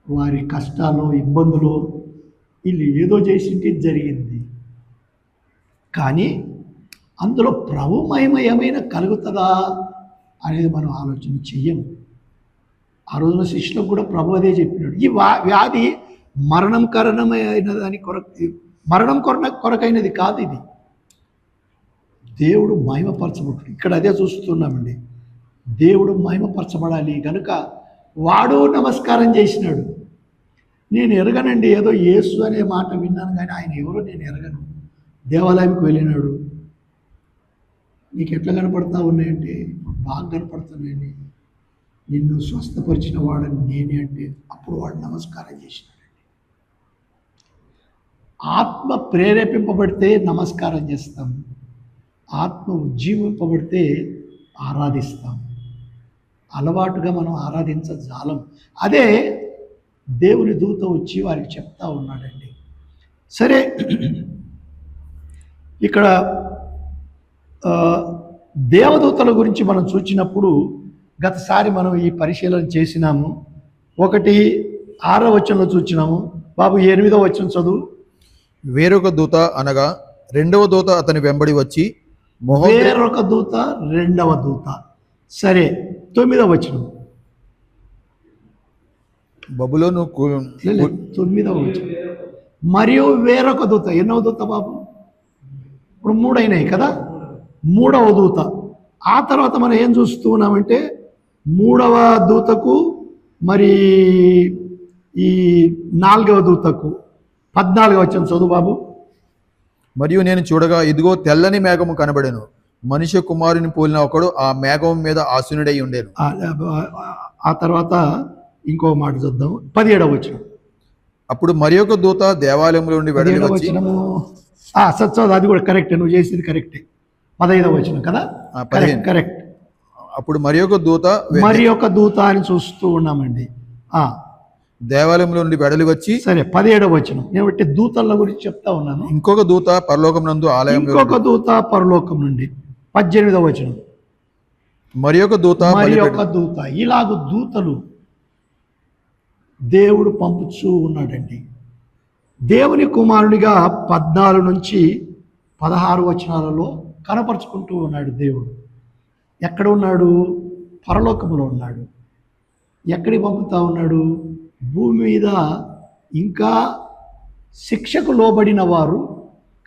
వారి కష్టాలు, ఇబ్బందులు, వీళ్ళు ఏదో చేసింటే జరిగింది. కానీ అందులో ప్రభు మహిమ ఏమైనా కలుగుతుందా అనేది మనం ఆలోచన చెయ్యము. ఆ రోజున శిష్యులకు కూడా ప్రభు అదే చెప్పినాడు, ఈ వ్యాధి మరణం కారణమైన దాని మరణం కొరకైనది కాదు, ఇది దేవుడు మహిమపరచబడు. ఇక్కడ అదే చూస్తున్నామండి, దేవుడు మహిమపరచబడాలి. కనుక వాడు నమస్కారం చేసినాడు. నేను ఎరగనండి, ఏదో యేసు అనే మాట విన్నాను కానీ ఆయన ఎవరో నేను ఎరగను. దేవాలయంకి వెళ్ళినాడు. నీకు ఎట్లా కనపడతా ఉన్నాయంటే బాగా కనపడుతున్నాయండి. నిన్ను స్వస్థపరిచిన వాడని నేనే అంటే అప్పుడు వాడు నమస్కారం చేసినాడండి. ఆత్మ ప్రేరేపింపబడితే నమస్కారం చేస్తాం, ఆత్మ ఉజ్జీవింపబడితే ఆరాధిస్తాం. అలవాటుగా మనం ఆరాధించజాలం. అదే దేవుని దూత వచ్చి వారికి చెప్తా ఉన్నాడండి. సరే, ఇక్కడ దేవదూతల గురించి మనం చూసినప్పుడు గతసారి మనం ఈ పరిశీలన చేసినాము. 6వ వచనంలో చూసినాము. బాబు 8వ వచనం చదువు. వేరొక దూత అనగా 2వ దూత అతని వెంబడి వచ్చి వేరొక దూత, 2వ దూత. సరే, 9వ వచనం. బబులోను 9వ వచనం. మరియు వేరొక దూత. ఎన్నవ దూత బాబు? ఇప్పుడు 3 అయినాయి కదా. 3వ దూత. ఆ తర్వాత మనం ఏం చూస్తూ ఉన్నామంటే 3వ దూతకు మరి ఈ 4వ దూతకు 14వ వచనం చదువు బాబు. మరియు నేను చూడగా ఇదిగో తెల్లని మేఘము కనబడెను, మనుష్య కుమారుని పోలిన ఒకడు ఆ మేఘం మీద ఆసీనుడై ఉండేను. ఆ తర్వాత ఇంకో మాట చూద్దాం. 17వ వచనం. అప్పుడు మరి ఒక దూత దేవాలయంలో నుండి వెడలి వచ్చి సత్సోద, అది కూడా కరెక్టే, నువ్వు చేసేది కరెక్టే. 15వ వచనం కదా, కరెక్ట్. అప్పుడు మరి ఒక దూత అని చూస్తూ ఉన్నామండి. దేవాలయంలో నుండి వెడలి వచ్చి, సరే 17వ వచనం. నేను దూతల గురించి చెప్తా ఉన్నాను. ఇంకొక దూత పరలోకం నందు ఆలయం, ఇంకొక దూత పరలోకం నుండి. 18వ వచనం. మరి ఒక దూత. ఇలాగ దూతలు దేవుడు పంపుతూ ఉన్నాడండి. దేవుని కుమారునిగా 14 నుంచి 16 వచనాలలో కనపరుచుకుంటూ ఉన్నాడు దేవుడు. ఎక్కడ ఉన్నాడు? పరలోకంలో ఉన్నాడు. ఎక్కడికి పంపుతా ఉన్నాడు? భూమి మీద ఇంకా శిక్షకు లోబడిన వారు,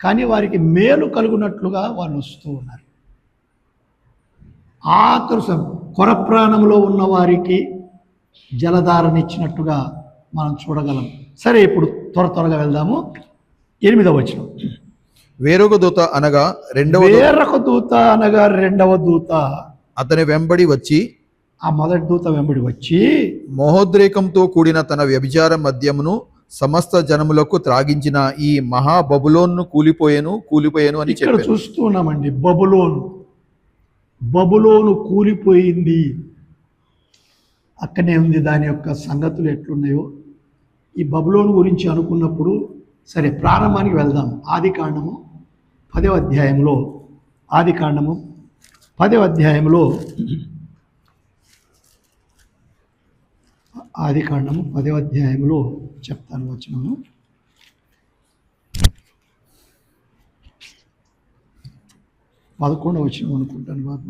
కానీ వారికి మేలు కలుగునట్లుగా వాళ్ళు వస్తూ ఉన్నారు. ఆకర్షణ కొర ప్రాణంలో ఉన్న వారికి జలధారనిచ్చినట్టుగా మనం చూడగలం. సరే, ఇప్పుడు త్వరగా వెళ్దాము. 8వ వచనం. వేరొక దూత అనగా రెండవ దూత అతని వెంబడి వచ్చి, ఆ మొదటి దూత వెంబడి వచ్చి మహోద్రేకంతో కూడిన తన వ్యభిచార మద్యమును సమస్త జనములకు త్రాగించిన ఈ మహా బబులోను కూలిపోయేను అని ఇక్కడ చెప్పారు. చూస్తూ ఉన్నామండి. బబులోను కూలిపోయింది. అక్కనే ఉంది దాని యొక్క సంగతులు ఎట్లున్నాయో. ఈ బబులోను గురించి అనుకున్నప్పుడు సరే, ప్రారంభానికి వెళ్దాం. ఆదికాండము 10వ అధ్యాయంలో చెప్తాను వచనము. 11వ వచనం అనుకుంటాను బాబు.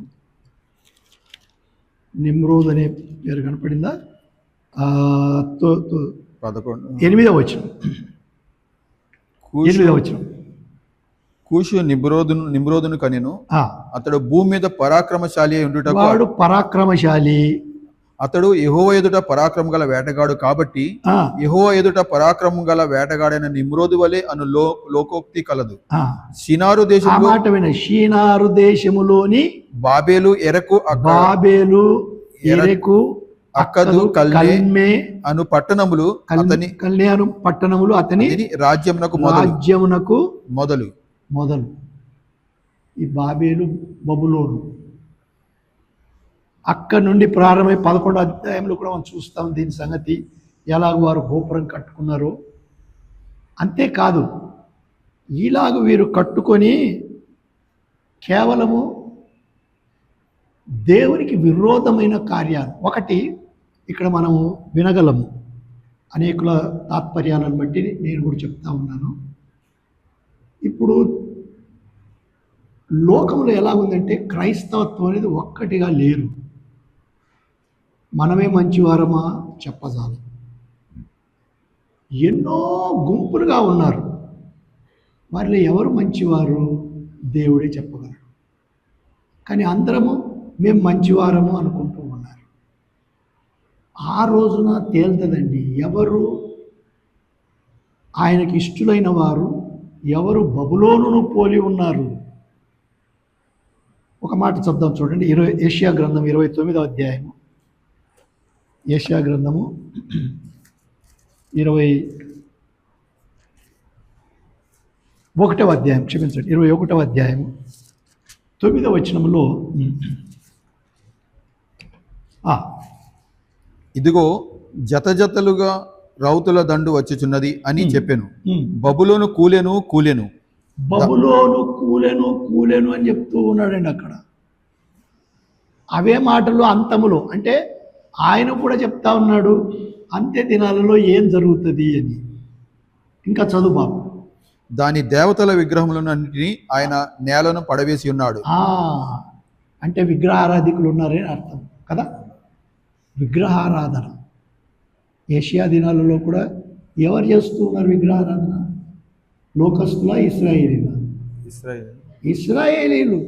నిమ్రోద్ అనే పేరు కనపడిందా? 8వ వచనం. 8వ వచనం. కూషు నిమ్రోదును కనెను. అతడు భూమి మీద పరాక్రమశాలి అయి ఉండుటకు, వాడు పరాక్రమశాలి. అతడు యెహోవా ఎదుట పరాక్రమం గల వేటగాడు కాబట్టి యెహోవా ఎదుట పరాక్రమం గల వేటగాడైన నిమ్రోదు వలె అను లోకోక్తి కలదు. షినారు దేశములోని బాబేలు ఎరకు అక్కదు కల్నే అను పట్టణములు అతని రాజ్యమునకు మొదలు. ఈ బాబేలు బబులోను అక్కడి నుండి ప్రారంభమై 11వ అధ్యాయంలో కూడా మనం చూస్తాం దీని సంగతి, ఎలాగ వారు గోపురం కట్టుకున్నారో. అంతేకాదు, ఇలాగ వీరు కట్టుకొని కేవలము దేవునికి విరోధమైన కార్యాలు ఒకటి ఇక్కడ మనము వినగలము. అనేకుల తాత్పర్యాలను బట్టి నేను కూడా చెప్తా ఉన్నాను. ఇప్పుడు లోకంలో ఎలా ఉందంటే క్రైస్తవత్వం అనేది ఒక్కటిగా లేరు. మనమే మంచివారమా చెప్పజాలి. ఎన్నో గుంపులుగా ఉన్నారు. వారిలో ఎవరు మంచివారు దేవుడే చెప్పగలరు. కానీ అందరము మేము మంచివారము అనుకుంటూ ఉన్నారు. ఆ రోజున తేలుతుందండి ఎవరు ఆయనకి ఇష్టలైన వారు, ఎవరు బబులోనును పోలి ఉన్నారు. ఒక మాట చెప్దాం చూడండి. యెషయా గ్రంథం 29వ అధ్యాయము. యెషయా గ్రంథము 21వ అధ్యాయం, క్షమించండి, 21వ అధ్యాయము 9వ వచనంలో ఇదిగో జతలుగా రౌతుల దండు వచ్చుచున్నది అని చెప్పాను. బబులోను కూలెను అని చెప్తూ ఉన్నాడండి అక్కడ. అవే మాటలు అంతములో, అంటే ఆయన కూడా చెప్తా ఉన్నాడు అంత్య దినాలలో ఏం జరుగుతుంది అని. ఇంకా చదువు బాబు. దాని దేవతల విగ్రహములన్నింటినీ ఆయన నేలను పడవేసి ఉన్నాడు. అంటే విగ్రహారాధికులు ఉన్నారని అర్థం కదా. విగ్రహారాధన ఏషియా దినాలలో కూడా ఎవరు చేస్తూ ఉన్నారు విగ్రహారాధన? లోకస్తుల ఇశ్రాయేలీలు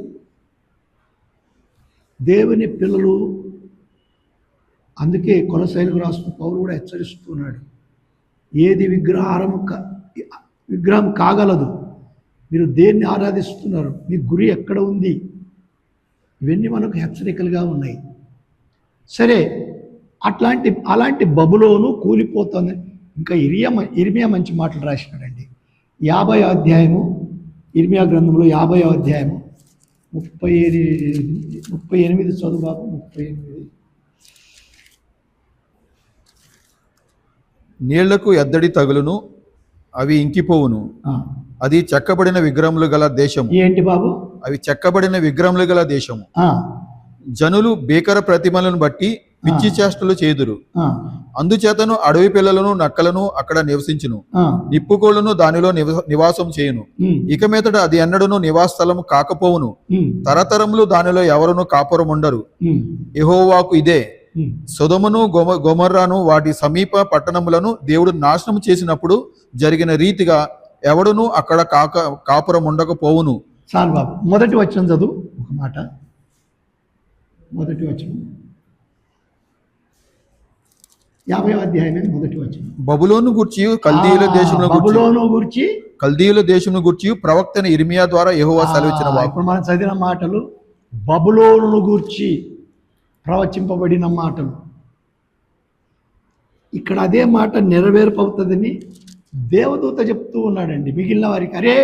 దేవుని పిల్లలు. అందుకే కొలసైలకు రాసిన పౌలు కూడా హెచ్చరిస్తున్నాడు, ఏది విగ్రహం కాగలదు, మీరు దేన్ని ఆరాధిస్తున్నారు, మీ గురి ఎక్కడ ఉంది, ఇవన్నీ మనకు హెచ్చరికలుగా ఉన్నాయి. సరే, అలాంటి బబులోను కూలిపోతుంది. ఇంకా ఇర్మియా మంచి మాటలు రాసినాడండి. 50వ అధ్యాయము, ఇర్మియా గ్రంథంలో 50వ అధ్యాయము 38 చదువు బాబు. 38. నీళ్లకు ఎద్దడి తగులును, అవి ఇంకిపోవును, అది చెక్కబడిన విగ్రహములు గల దేశము. ఏంటి బాబు? అవి చెక్కబడిన విగ్రహములు గల దేశము. జనులు భీకర ప్రతిమలను బట్టి పిచ్చి చేష్టలు చేదురు. అందుచేతను అడవి పిల్లలను నక్కలను అక్కడ నివసించును, నిప్పుకోళ్లను దానిలో నివాసం చేయును. ఇక మీదట అది ఎన్నడూను నివాసస్థలము కాకపోవును, తరతరములు దానిలో ఎవరును కాపురం ఉండరు. యెహోవాకు ఇదే సొదొమను గొమొర్రాను వాటి సమీప పట్టణములను దేవుడు నాశనం చేసినప్పుడు జరిగిన రీతిగా ఎవడును అక్కడ కాపురం ఉండకపోవును. చాలు బాబు, మొదటి వచనం చదువు ఒక మాట. మొదటి వచనం 50వ అధ్యాయమే మొదటి వచనం. బబులోను గూర్చి కల్దీయుల దేశమును గూర్చి ప్రవక్తైన ఇర్మియా ద్వారా యెహోవా సెలవిచ్చిన వాక్కు. ఇప్పుడు మనం చదివిన మాటలు బబులోనును గూర్చి ప్రవచింపబడిన మాటలు. ఇక్కడ అదే మాట నెరవేర్పవుతుందని దేవదూత చెప్తూ ఉన్నాడండి మిగిలిన వారికి. అరే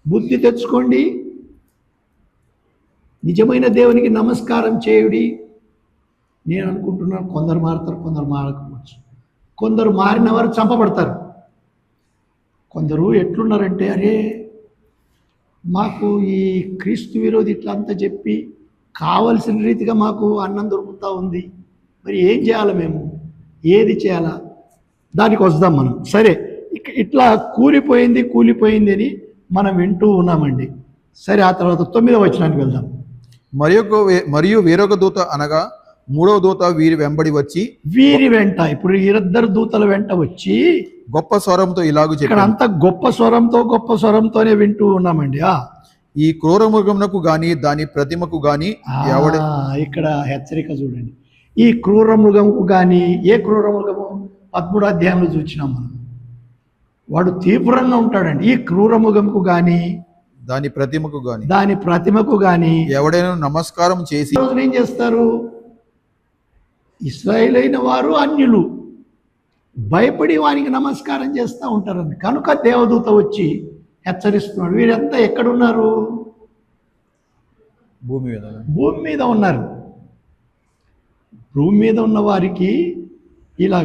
బుద్ధి తెచ్చుకోండి, నిజమైన దేవునికి నమస్కారం చేయుడి. నేను అనుకుంటున్నాను కొందరు మారుతారు, కొందరు మారకపోవచ్చు. కొందరు మారిన వారు చంపబడతారు. కొందరు ఎట్లున్నారంటే, అరే మాకు ఈ క్రీస్తు విరోధి ఇట్లా అంతా చెప్పి కావలసిన రీతిగా మాకు అన్నం దొరుకుతూ ఉంది, మరి ఏం చేయాలి, మేము ఏది చేయాలా, దానికి వద్దాం మనం. సరే, ఇట్లా కూలిపోయింది అని మనం వింటూ ఉన్నామండి. సరే, ఆ తర్వాత 9వ వచనానికి వెళ్దాం. మరియు వేరొక దూత అనగా 3వ దూత వీరి వెంట ఇప్పుడు ఇద్దరు దూతల వెంట వచ్చి గొప్ప స్వరంతో ఇలాగూ చెప్పాడు. ఇక్కడ అంతా గొప్ప స్వరంతోనే వింటూ ఉన్నామండి. ఈ క్రూర మృగమునకు గాని దాని ప్రతిమకు గాని ఇక్కడ హెచ్చరిక చూడండి. ఈ క్రూర మృగముకు గాని, ఏ క్రూర మృగము 13వ అధ్యాయంలో చూసినాం మనం. వాడు తీవ్రంగా ఉంటాడండి. ఈ క్రూర మృగముకు గాని దాని ప్రతిమకు గాని ఎవడైనా నమస్కారం చేసి ఏం చేస్తారు? ఇశ్రాయేలు అయిన వారు అన్యులు భయపడి వానికి నమస్కారం చేస్తూ ఉంటారండి. కనుక దేవదూత వచ్చి హెచ్చరిస్తున్నాడు. వీరంతా ఎక్కడున్నారు? భూమి మీద ఉన్నారు. భూమి మీద ఉన్న వారికి ఇలా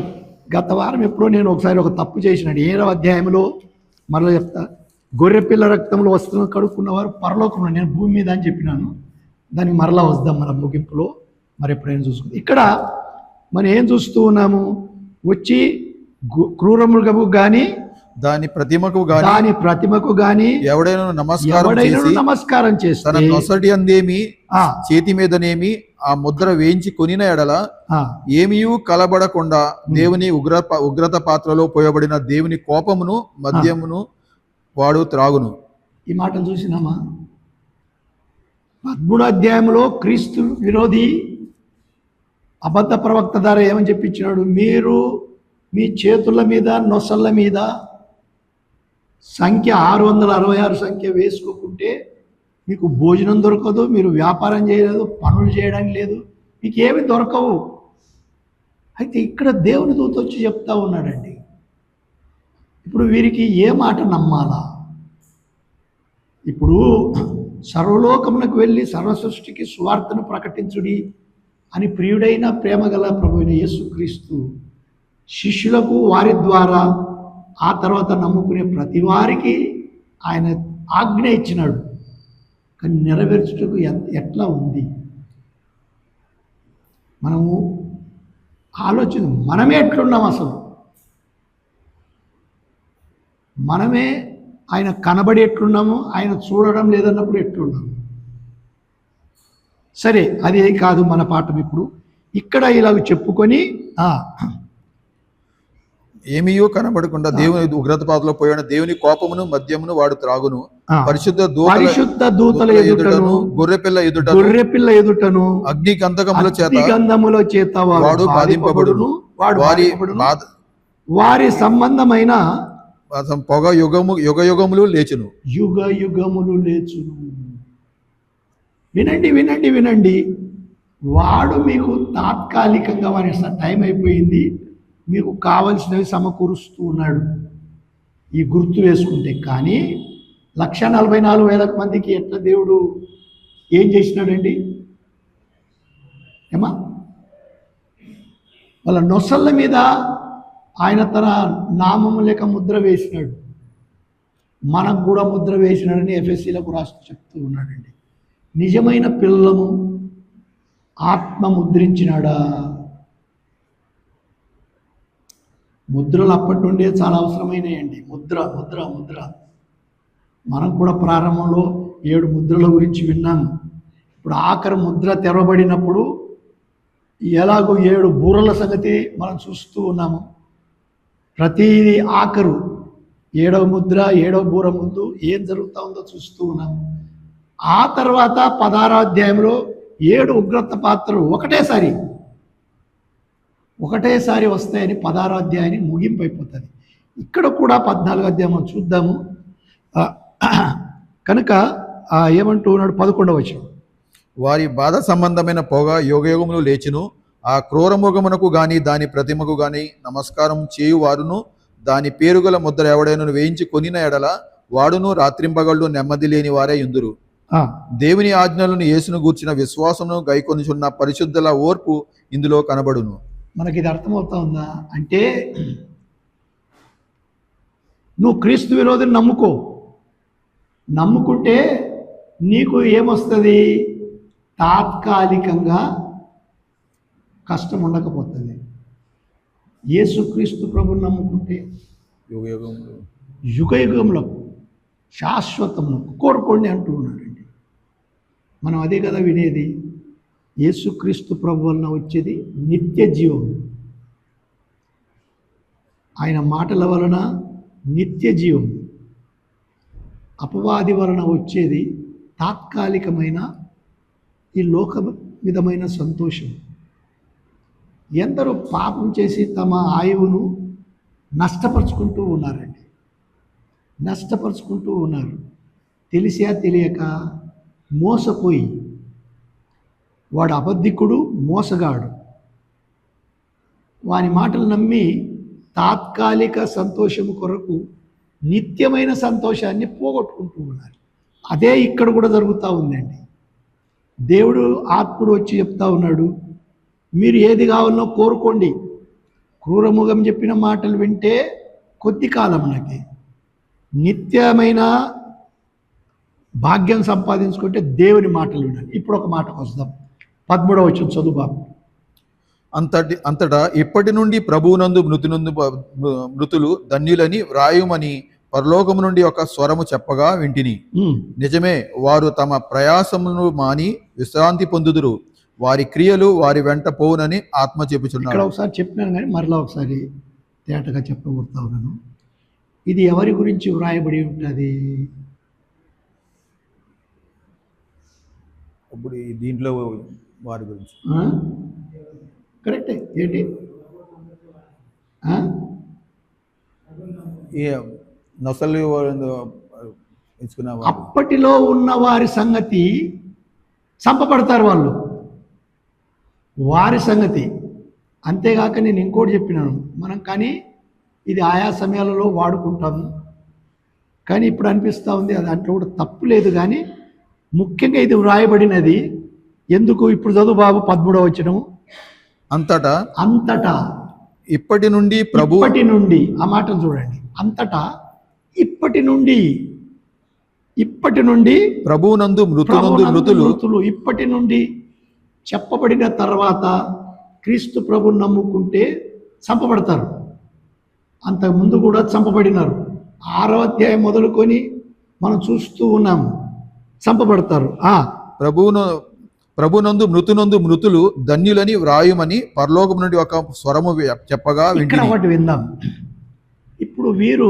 గత వారం ఎప్పుడో నేను ఒకసారి ఒక తప్పు చేసినాడు. 7వ అధ్యాయంలో మరలా చెప్తా. గొర్రెపిల్ల రక్తంలో వస్త్రం కడుక్కున్నవారు పరలోకంలో, నేను భూమి మీద అని చెప్పినాను. దానికి మరలా వద్దాం మన ముగింపులో, మరి ఎప్పుడైనా చూసుకుందాం. ఇక్కడ మనం ఏం చూస్తూ ఉన్నాము? వచ్చి క్రూర మృగము గాని దాని ప్రతిమకు గాని ఎవడైనా నమస్కారం చేసి తన నొసటి అందేమి చేతి మీదనేమి ఆ ముద్ర వేయించి కొనిన ఎడల ఏమీయూ కలబడకుండా దేవుని ఉగ్రత పాత్రలో పోయబడిన దేవుని కోపమును మద్యమును వాడు త్రాగును. ఈ మాటలు చూసినామా? 13వ అధ్యాయంలో క్రీస్తు విరోధి అబద్ధ ప్రవక్త ద్వారా ఏమని చెప్పించినాడు? మీరు మీ చేతుల మీద నొసళ్ళ మీద సంఖ్య 666 సంఖ్య వేసుకోకుంటే మీకు భోజనం దొరకదు, మీరు వ్యాపారం చేయలేదు, పనులు చేయడానికి లేదు, మీకు ఏమి దొరకవు. అయితే ఇక్కడ దేవుని దూత వచ్చి చెప్తా ఉన్నాడండి. ఇప్పుడు వీరికి ఏ మాట నమ్మాలా? ఇప్పుడు సర్వలోకమునకు వెళ్ళి సర్వసృష్టికి సువార్తను ప్రకటించుడి అని ప్రియుడైన ప్రేమగల ప్రభువైన యేసుక్రీస్తు శిష్యులకు వారి ద్వారా ఆ తర్వాత నమ్ముకునే ప్రతి వారికి ఆయన ఆజ్ఞ ఇచ్చినాడు. కానీ నెరవేర్చుటకు ఎట్లా ఉంది? మనము మనమే ఎట్లున్నాం? అసలు మనమే ఆయన కనబడి ఎట్లున్నాము, ఆయన చూడడం లేదన్నప్పుడు ఎట్లున్నాము? సరే, అది కాదు మన పాఠం. ఇప్పుడు ఇక్కడ ఇలాగ చెప్పుకొని ఏమీయూ కనబడకుండా దేవుని ఉగ్రత పాత్రలో పోయిన దేవుని కోపమును మద్యమును వాడు త్రాగును. పరిశుద్ధ దూతల ఎదుటను గొర్రెపిల్ల ఎదుటను అగ్నిగంధముల చేత వాడు బాధింపబడును. వారి సంబంధమైన పొగ యుగములు లేచును. వినండి. వాడు మీకు తాత్కాలికంగా వారి టైం అయిపోయింది, మీకు కావలసినవి సమకూరుస్తూ ఉన్నాడు ఈ గుర్తు వేసుకుంటే. కానీ 144,000 మందికి ఎట్లా దేవుడు ఏం చేసినాడండి? ఏమా వాళ్ళ నొసళ్ళ మీద ఆయన తన నామము లేక ముద్ర వేసినాడు. మనకు కూడా ముద్ర వేసినాడని ఎఫ్ఎస్సీలకు రాస్తూ చెప్తూ ఉన్నాడండి. నిజమైన పిల్లము ఆత్మ ముద్రించినాడా? ముద్రలు అప్పటి నుండే చాలా అవసరమైనయండి. ముద్ర మనం కూడా ప్రారంభంలో 7 ముద్రల గురించి విన్నాము. ఇప్పుడు ఆఖరి ముద్ర తెరవబడినప్పుడు ఎలాగో 7 బూరల సంగతి మనం చూస్తూ ఉన్నాము. ప్రతిదీ ఆఖరు 7వ ముద్ర 7వ బూర ముందు ఏం జరుగుతూ ఉందో చూస్తూ ఉన్నాము. ఆ తర్వాత 16వ అధ్యాయంలో 7 ఉగ్రత పాత్రలు ఒకటేసారి వస్తాయని 16వ అధ్యాయాన్ని ముగింపు అయిపోతుంది. ఇక్కడ కూడా 14వ అధ్యాయం మనం చూద్దాము. కనుక ఏమంటూ ఉన్నాడు 11వ వచనం, వారి బాధ సంబంధమైన పొగ యుగయుగములు లేచును. ఆ క్రూరముఖమునకు గాని దాని ప్రతిమకు గాని నమస్కారం చేయువారును దాని పేరుగల ముద్ర ఎవడైనను వేయించి కొనిన ఎడల వాడును రాత్రింపగళ్ళు నెమ్మది లేని వారే యుందురు. దేవుని ఆజ్ఞలను యేసును గూర్చిన విశ్వాసమును గైకొనుచున్న పరిశుద్ధుల ఓర్పు ఇందులో కనబడును. మనకి ఇది అర్థమవుతా ఉందా? అంటే నువ్వు క్రీస్తు విరోధిని నమ్ముకుంటే నీకు ఏమొస్తుంది? తాత్కాలికంగా కష్టం ఉండకపోతుంది. యేసుక్రీస్తు ప్రభుని నమ్ముకుంటే యుగయుగంలో శాశ్వతంలో కోరుకోండి అంటూ ఉన్నాడండి. మనం అదే కదా వినేది. యేసుక్రీస్తు ప్రభు వలన వచ్చేది నిత్య జీవం. ఆయన మాటల వలన నిత్య జీవం. అపవాది వలన వచ్చేది తాత్కాలికమైన ఈ లోకవిధమైన సంతోషం. ఎందరో పాపం చేసి తమ ఆయువును నష్టపరుచుకుంటూ ఉన్నారు. తెలిసా తెలియక మోసపోయి. వాడు అబద్ధికుడు, మోసగాడు. వాని మాటలు నమ్మి తాత్కాలిక సంతోషము కొరకు నిత్యమైన సంతోషాన్ని పోగొట్టుకుంటూ ఉన్నారు. అదే ఇక్కడ కూడా జరుగుతూ ఉందండి. దేవుడు ఆత్ముడు వచ్చి చెప్తా ఉన్నాడు, మీరు ఏది కావాలనో కోరుకోండి. క్రూరముఖం చెప్పిన మాటలు వింటే కొద్ది కాలంలోకి నిత్యమైన భాగ్యం సంపాదించుకుంటే దేవుని మాటలు వినాలి. ఇప్పుడు ఒక మాటకు వస్తాం. 13వ వచనం చదువు బాబు. అంతటా ఇప్పటి నుండి ప్రభువునందు మృతులు ధన్యులని వ్రాయుమని పరలోకము నుండి ఒక స్వరము చెప్పగా వింటిని. నిజమే, వారు తమ ప్రయాసమును మాని విశ్రాంతి పొందుదురు. వారి క్రియలు వారి వెంట పోవునని ఆత్మ చెప్పుచున్నాడు. ఇక్కడ ఒకసారి చెప్పినాను కానీ మరలా ఒకసారి తేటగా చెప్పబోతా ఉన్నాను. ఇది ఎవరి గురించి వ్రాయబడి ఉంటుంది? అప్పుడు దీంట్లో వారి గురించి కరెక్టే. ఏంటి నొసలు అప్పటిలో ఉన్న వారి సంగతి చంపబడతారు వాళ్ళు, వారి సంగతి. అంతేగాక నేను ఇంకోటి చెప్పినాను, మనం కానీ ఇది ఆయా సమయాలలో వాడుకుంటాము. కానీ ఇప్పుడు అనిపిస్తూ ఉంది అది అంటే కూడా తప్పు లేదు. కానీ ముఖ్యంగా ఇది వ్రాయబడినది ఎందుకు? ఇప్పుడు చదువు బాబు 13వ వచనం. అంతటా ఇప్పటి నుండి ఆ మాటను చూడండి. అంతటా ఇప్పటి నుండి ప్రభువునందు మృతులు ఇప్పటి నుండి చెప్పబడిన తర్వాత క్రీస్తు ప్రభుని నమ్ముకుంటే చంపబడతారు. అంతకుముందు కూడా చంపబడినారు. 6వ అధ్యాయం మొదలుకొని మనం చూస్తూ ఉన్నాము, చంపబడతారు. ప్రభునందు మృతులు ధన్యులని వ్రాయుమని పరలోకం నుండి ఒక స్వరము చెప్పగా ఇక్కడ ఒకటి విందాం. ఇప్పుడు వీరు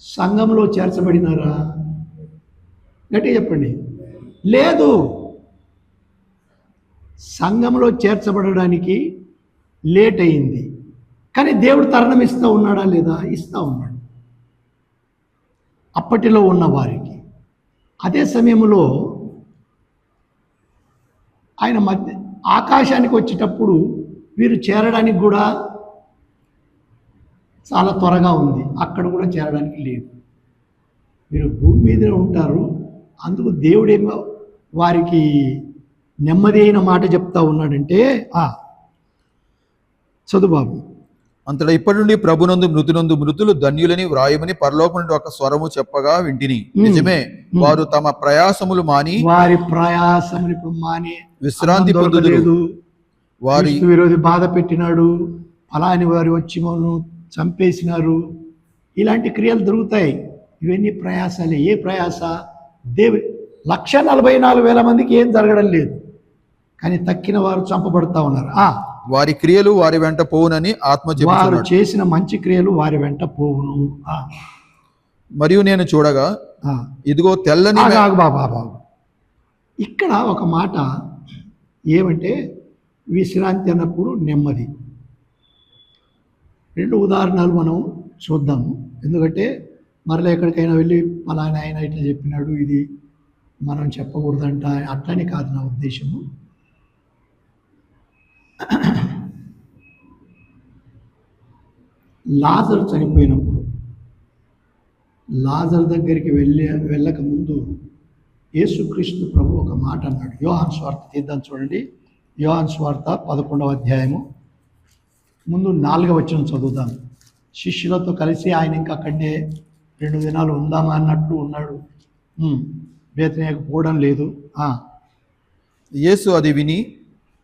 సంఘంలో చేర్చబడినారా? గట్టిగా చెప్పండి. లేదు. సంఘంలో చేర్చబడడానికి లేట్ అయింది. కానీ దేవుడు తరుణం ఇస్తూ ఉన్నాడా లేదా? ఇస్తూ ఉన్నాడు అప్పటిలో ఉన్న వారికి. అదే సమయంలో ఆయన ఆకాశానికి వచ్చేటప్పుడు వీరు చేరడానికి కూడా చాలా త్వరగా ఉంది. అక్కడ కూడా చేరడానికి లేదు. వీరు భూమి మీదనే ఉంటారు. అందుకు దేవుడేమో వారికి నెమ్మది అయిన మాట చెప్తా ఉన్నాడంటే చదువు బాబు. అంతటా ఇప్పటి నుండి ప్రభునందు మృతులు ధన్యులని వ్రాయమని పరలోకం నుండి ఒక స్వరము చెప్పగా వింటిని. నిజమే, వారు తమ ప్రయాసములు మాని విశ్రాంతి పొందుదురు. వారి విరోధి బాధ పెట్టినాడు, ఫలాని వారు వచ్చి మనం చంపేసినారు. ఇలాంటి క్రియలు దొరుకుతాయి. ఇవన్నీ ప్రయాసాలే. ఏ ప్రయాస? 1,44,000 మందికి ఏం జరగడం లేదు. కానీ తక్కిన వారు చంపబడతా ఉన్నారు. వారి క్రియలు వారి వెంట పోవునని ఆత్మ వారు చెప్పుచున్నాడు. చేసిన మంచి క్రియలు వారి వెంట పోవును. మరియు నేను చూడగా ఇదిగో తెల్లని బాబా ఇక్కడ ఒక మాట ఏమంటే విశ్రాంతి అన్నప్పుడు నెమ్మది. 2 ఉదాహరణలు మనం చూద్దాము. ఎందుకంటే మరలా ఎక్కడికైనా వెళ్ళి పలానా ఆయన ఇట్లా చెప్పినాడు, ఇది మనం చెప్పకూడదంట, అట్లని కాదు నా ఉద్దేశము. లాజరు చనిపోయినప్పుడు లాజరు దగ్గరికి వెళ్ళక ముందు యేసుక్రీస్తు ప్రభు ఒక మాట అన్నాడు. యోహాను స్వార్త తీద్దాం చూడండి. యోహాను స్వార్త 11వ అధ్యాయము ముందు 4వ వచనం చదువుదాం. శిష్యులతో కలిసి ఆయన ఇంకా అక్కడనే 2 దినాలు ఉందామా అన్నట్లు ఉన్నాడు. బేతనీయకు పోవడం లేదు. యేసు అది విని,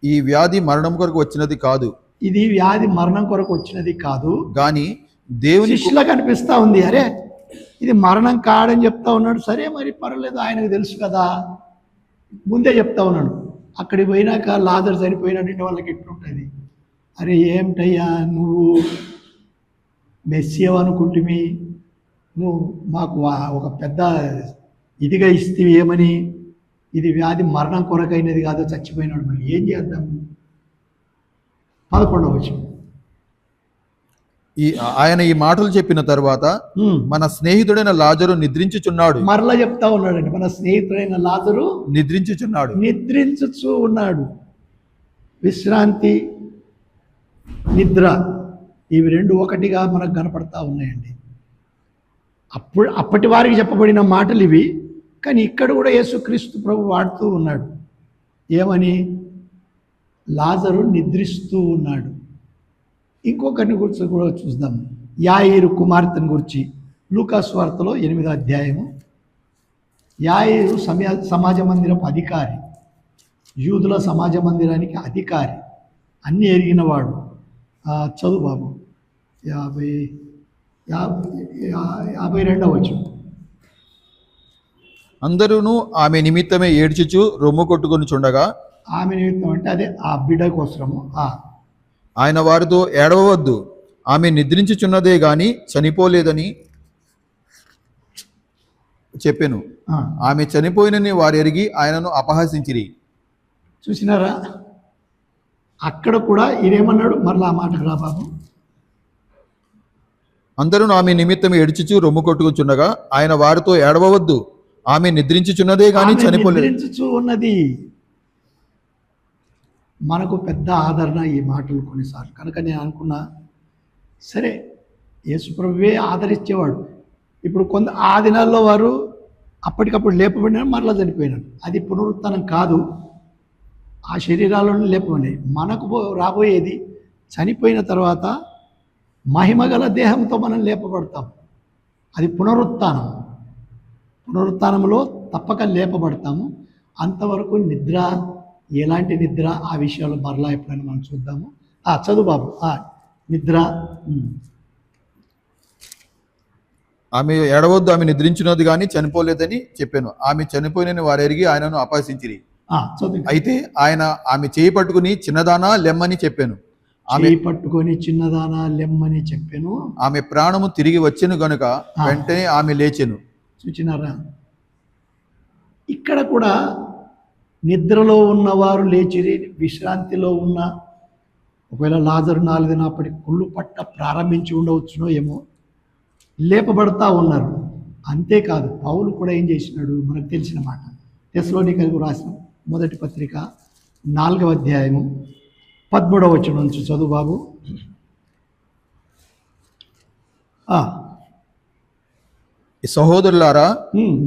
ఈ వ్యాధి మరణం కొరకు వచ్చినది కాదు, ఇది వ్యాధి మరణం కొరకు వచ్చినది కాదు గాని దేవుని శిష్యులకు అనిపిస్తా ఉంది, అరే ఇది మరణం కాడని చెప్తా ఉన్నాడు. సరే మరి పర్వాలేదు, ఆయనకు తెలుసు కదా, ముందే చెప్తా ఉన్నాడు. అక్కడికి పోయినాక లాజరు చనిపోయినట్టు వాళ్ళకి ఎట్లుంటుంది, అరే ఏమిటయ్యా నువ్వు మెస్సియవ్ అనుకుంటుమి, నువ్వు మాకు ఒక పెద్ద ఇదిగా ఇస్తే ఏమని, ఇది వ్యాధి మరణం కొరకైనది కాదు, చచ్చిపోయినాడు, మరి ఏం చేద్దాం. 11వ వచనం. ఆయన ఈ మాటలు చెప్పిన తర్వాత మన స్నేహితుడైన లాజరు నిద్రించుచున్నాడు. మరలా చెప్తా ఉన్నాడండి, మన స్నేహితుడైన లాజరు నిద్రించుచు ఉన్నాడు. విశ్రాంతి, నిద్ర, ఇవి 2 ఒకటిగా మనకు కనపడతా ఉన్నాయండి. అప్పటి వారికి చెప్పబడిన మాటలు ఇవి. కానీ ఇక్కడ కూడా యేసుక్రీస్తు ప్రభు వాడుతూ ఉన్నాడు. ఏమని? లాజరు నిద్రిస్తూ ఉన్నాడు. ఇంకొకరిని గురించి కూడా చూద్దాం. యాయిరు కుమార్తెను గురించి లూకా సువార్తలో 8వ అధ్యాయము. యాయిరు సమాజ మందిరపు అధికారి, యూదుల సమాజ మందిరానికి అధికారి, అన్నీ ఎరిగినవాడు. చదువు బాబు. 52వ వచనం. అందరూను ఆమె నిమిత్తమే ఏడ్చుచు రొమ్ము కొట్టుకొని చుండగా, ఆమె నిమిత్తం అంటే అదే ఆ బిడ్డ కోసము. ఆయన వారితో ఏడవవద్దు, ఆమె నిద్రించుచున్నదే గాని చనిపోలేదని చెప్పెను. ఆమె చనిపోయినని వారు ఎరిగి ఆయనను అపహసించిరి. చూసినారా? అక్కడ కూడా ఈయనేమన్నాడు? మరలా ఆ మాటకు రా బాబు. అందరూ ఆమె నిమిత్తం ఏడ్చుచు రొమ్ము కొట్టుకుచుండగా ఆయన వారితో ఏడవవద్దు, ఆమె నిద్రించుచున్నదే గాని చనిపోలేదు. నిద్రించుచు ఉన్నది. మనకు పెద్ద ఆదరణ ఈ మాటలు కొన్నిసార్లు. కనుక నేను అనుకున్నా, సరే యేసుప్రభువే ఆదరించేవాడు. ఇప్పుడు ఆ దినాల్లో వారు అప్పటికప్పుడు లేపబడినారు, మరలా చనిపోయినారు. అది పునరుత్థానం కాదు, ఆ శరీరాలను లేపబడినాయి. మనకు రాబోయేది చనిపోయిన తర్వాత మహిమగల దేహంతో మనం లేపబడతాం. అది పునరుత్థానం. పునరుత్థానంలో తప్పక లేపబడతాము. అంతవరకు నిద్ర, ఎలాంటి నిద్ర, ఆ విషయాలు మరలా ఎప్పుడైనా మనం చూద్దాము. చదువు బాబు. నిద్ర. ఆమె ఏడవద్దు, ఆమె నిద్రించినది కానీ చనిపోలేదని చెప్పాను. ఆమె చనిపోయినని వారు ఎరిగి ఆయనను అపహసించిరి. అయితే ఆయన ఆమె చేయి పట్టుకుని చిన్నదానా లెమ్మని చెప్పాను. ఆమె పట్టుకొని చిన్నదానా లెమ్మని చెప్పాను. ఆమె ప్రాణము తిరిగి వచ్చెను గనుక వెంటనే ఆమె లేచెను. చూచినారా? ఇక్కడ కూడా నిద్రలో ఉన్నవారు లేచిరి, విశ్రాంతిలో ఉన్న, ఒకవేళ లాజరు 4 దినాప్పటికి కుళ్ళు పట్ట ప్రారంభించి ఉండవచ్చునో ఏమో, లేపబడతా ఉన్నారు. అంతేకాదు పౌలు కూడా ఏం చేసినాడు మనకు తెలిసిన మాట. తెస్సలోనికైలకు రాసిన మొదటి పత్రిక 4వ అధ్యాయము 13వ వచనం నుంచి చదువు బాబు. సహోదరులారా,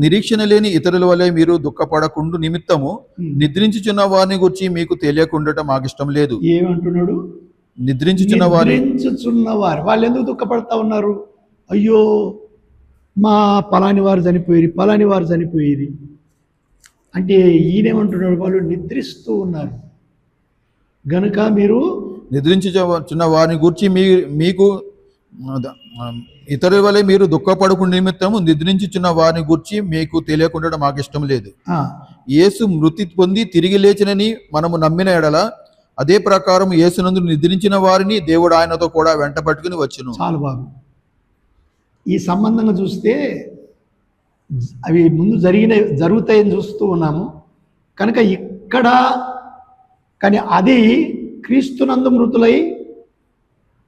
నిరీక్షణ లేని ఇతరుల వలె మీరు దుఃఖపడకుండా నిమిత్తము నిద్రించుచున్న వారిని గురించి మీకు తెలియకుండా మాకు ఇష్టం లేదు. ఏమంటున్నాడు? నిద్రించుచున్న వారు. వాళ్ళు ఎందుకు దుఃఖపడతా ఉన్నారు? అయ్యో మా పలాని వారు చనిపోయేది అంటే ఈయనేమంటున్నాడు? వాళ్ళు నిద్రిస్తూ ఉన్నారు గనుక మీరు నిద్రించుచున్న వారిని గురించి మీకు ఇతరుల వలె మీరు దుఃఖపడకు నిమిత్తము నిద్రించుచున్న వారిని గురించి మీకు తెలియకుండా మాకు ఇష్టం లేదు. యేసు మృతి పొంది తిరిగి లేచినని మనము నమ్మిన ఎడల అదే ప్రకారం యేసునందు నిద్రించిన వారిని దేవుడు ఆయనతో కూడా వెంట పట్టుకుని వచ్చును. చాలు బాబు. ఈ సంబంధంగా చూస్తే అవి ముందు జరుగుతాయని చూస్తూ ఉన్నాము కనుక ఇక్కడ కానీ అది క్రీస్తునందు మృతులై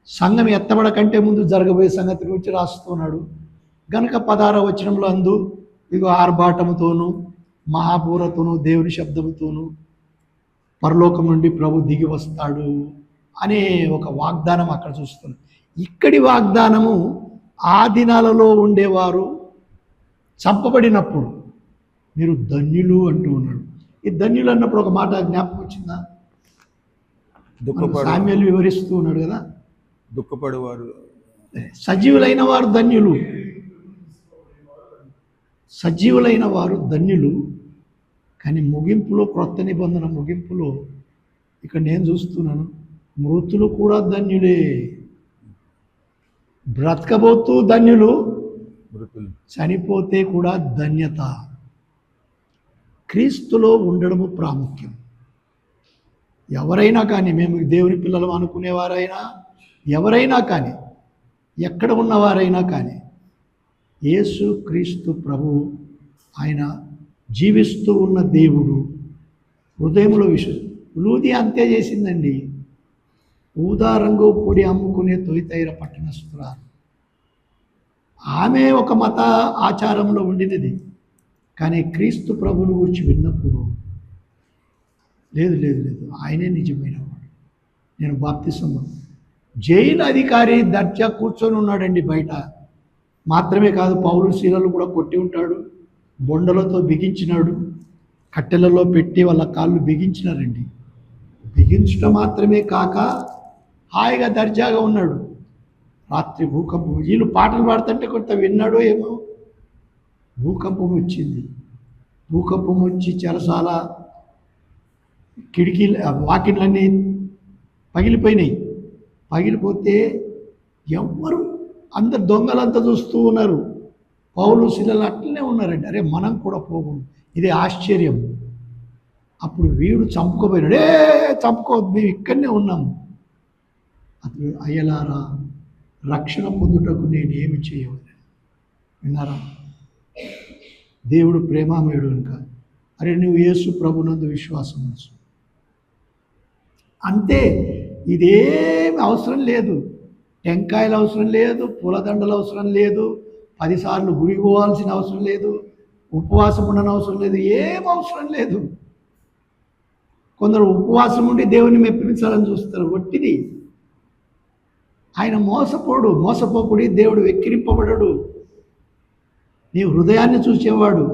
సంఘం ఎత్తబడ కంటే ముందు జరగబోయే సంగతి గురించి రాస్తున్నాడు గనుక 16వ వచనంలో అందు ఇదిగో ఆర్భాటముతోనూ మహాపూరతోనూ దేవుని శబ్దముతోనూ పరలోకం నుండి ప్రభు దిగి వస్తాడు అనే ఒక వాగ్దానం అక్కడ చూస్తున్నాం. ఇక్కడి వాగ్దానము ఆ దినాలలో ఉండేవారు చంపబడినప్పుడు మీరు ధన్యులు అంటూ ఉన్నాడు. ఈ ధన్యులు అన్నప్పుడు ఒక మాట జ్ఞాపకం వచ్చిందా? సామ్యులు వివరిస్తూ ఉన్నాడు కదా, దుఃఖపడేవారు సజీవులైన వారు ధన్యులు, సజీవులైన వారు ధన్యులు. కానీ ముగింపులో, క్రొత్త నిబంధన ముగింపులో ఇక్కడ నేను చూస్తున్నాను మృతులు కూడా ధన్యులే. బ్రతకబోతూ ధన్యులు, చనిపోతే కూడా ధన్యత. క్రీస్తులో ఉండడము ప్రాముఖ్యం. ఎవరైనా కానీ, మేము దేవుని పిల్లలు అనుకునేవారైనా ఎవరైనా కానీ, ఎక్కడ ఉన్నవారైనా కానీ, యేసు క్రీస్తు ప్రభు ఆయన జీవిస్తూ ఉన్న దేవుడు హృదయంలో లూది అంతే చేసిందండి. ఊదా రంగు పొడి అమ్ముకునే తొలితైర పట్టణస్తురాలు. ఆమె ఒక మత ఆచారంలో ఉండినది. కానీ క్రీస్తు ప్రభువుని గురించి విన్నప్పుడు లేదు లేదు లేదు ఆయనే నిజమైన వాడు, నేను బాప్తిసం. జైలు అధికారి దర్జా కూర్చొని ఉన్నాడండి బయట. మాత్రమే కాదు, పౌలు శీలలు కూడా కొట్టి ఉంటాడు, బొండలతో బిగించినాడు, కట్టెలలో పెట్టి వాళ్ళ కాళ్ళు బిగించినారండి. బిగించడం మాత్రమే కాక హాయిగా దర్జాగా ఉన్నాడు. రాత్రి భూకంపం, వీళ్ళు పాటలు పాడుతుంటే కొంత విన్నాడో ఏమో, భూకంపం వచ్చింది. భూకంపం వచ్చి చెరసాల కిటికీలు వాకిళ్ళన్నీ పగిలిపోయినాయి. పగిలిపోతే ఎవ్వరు, అందరు దొంగలంతా చూస్తూ ఉన్నారు. పౌలు శిలలు అట్లనే ఉన్నారండి. అరే మనం కూడా పోకూడదు, ఇది ఆశ్చర్యం. అప్పుడు వీడు చంపుకోపోయినాడు. చంపుకోవద్దు, మేము ఇక్కడనే ఉన్నాము. అతడు అయ్యలారా, రక్షణ పొందుటకు నేను ఏమి చేయవద్దు. విన్నారా? దేవుడు ప్రేమామయుడు కనుక అరే నువ్వు యేసు ప్రభునందు విశ్వాసం ఉంచు అంతే. ఇదేమి అవసరం లేదు, టెంకాయలు అవసరం లేదు, పూలదండలు అవసరం లేదు, 10 సార్లు గుడికి పోవాల్సిన అవసరం లేదు, ఉపవాసం ఉండని అవసరం లేదు, ఏం అవసరం లేదు. కొందరు ఉపవాసం ఉండి దేవుని మెప్పించాలని చూస్తారు, ఒట్టిది. ఆయన మోసపోకుడి, దేవుడు వెక్కిరింపబడడు. నీ హృదయాన్ని చూసేవాడు.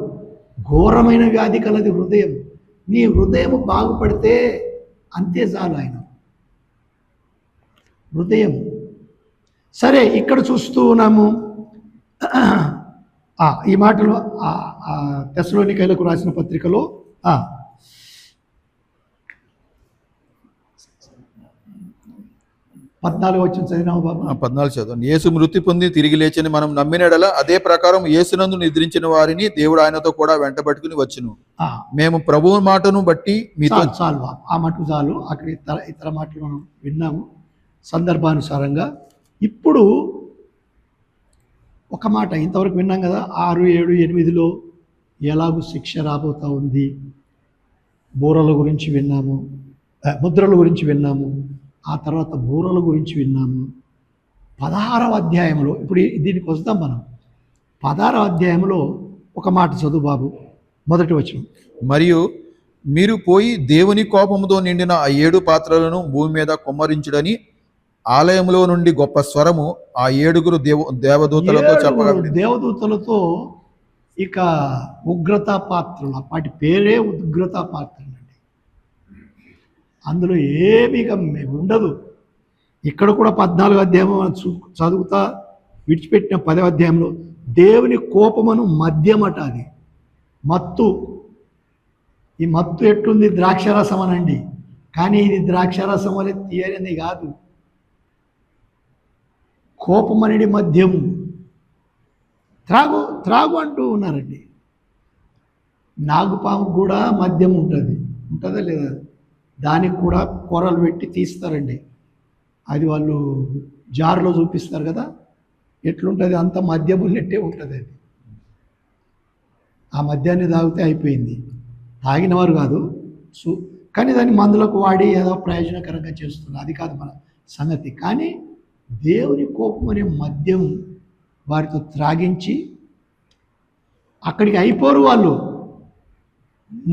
ఘోరమైన వ్యాధి కలది హృదయం. నీ హృదయం బాగుపడితే అంతే చాలు. ఆయన హృదయం. సరే, ఇక్కడ చూస్తూ ఉన్నాము ఈ మాటలు తెస్సలోనికైలకు రాసిన పత్రికలో 14 వచ్చిన చదివినాము బాబు. 14 చదువు. యేసు మృతి పొంది తిరిగి లేచని మనం నమ్మినడల అదే ప్రకారం యేసునందు నిద్రించిన వారిని దేవుడు ఆయనతో కూడా వెంటబట్టుకుని వచ్చును. మేము ప్రభువు మాటను బట్టి మీతో చాలు బాబు, ఆ మటుకు చాలు. అక్కడ ఇతర మాటలు మనం విన్నాము సందర్భానుసారంగా. ఇప్పుడు ఒక మాట ఇంతవరకు విన్నాం కదా, 6, 7, 8లో ఎలాగూ శిక్ష రాబోతూ ఉంది. బూరల గురించి విన్నాము, ముద్రల గురించి విన్నాము, ఆ తర్వాత బూరల గురించి విన్నాము. 16వ అధ్యాయంలో ఇప్పుడు దీనికి వస్తాం మనం. 16వ అధ్యాయంలో ఒక మాట చదువు బాబు, మొదటి వచనం. మరియు మీరు పోయి దేవుని కోపముతో నిండిన ఆ 7 పాత్రలను భూమి మీద కుమ్మరించుడని ఆలయంలో నుండి గొప్ప స్వరము ఆ 7 దేవదూతలతో చెప్పబడింది. దేవదూతలతో ఇక ఉగ్రతా పాత్రలు, వాటి పేరే ఉగ్రతా పాత్రలు అండి. అందులో ఏమీ ఉండదు. ఇక్కడ కూడా 14వ అధ్యాయం చదువుతా విడిచిపెట్టిన 10వ అధ్యాయంలో దేవుని కోపమును మద్యమట. అది మత్తు. ఈ మత్తు ఎట్లుంది? ద్రాక్షరసం అనండి. కానీ ఇది ద్రాక్షరసం వల్ల తీయనిది కాదు, కోపమనేది మద్యము. త్రాగు త్రాగు అంటూ ఉన్నారండి. నాగుపాము కూడా మద్యం ఉంటుంది, ఉంటుందా లేదా? దానికి కూడా కూరలు పెట్టి తీస్తారండి. అది వాళ్ళు జార్లో చూపిస్తారు కదా, ఎట్లుంటుంది, అంత మద్యమున్నట్టే ఉంటుంది అది. ఆ మద్యాన్ని తాగితే అయిపోయింది. తాగినవారు కాదు, కానీ దాన్ని మందులకు వాడి ఏదో ప్రయోజనకరంగా చేస్తున్నారు, అది కాదు మన సంగతి. కానీ దేవుని కోపం అనే మద్యం వారితో త్రాగించి అక్కడికి అయిపోరు, వాళ్ళు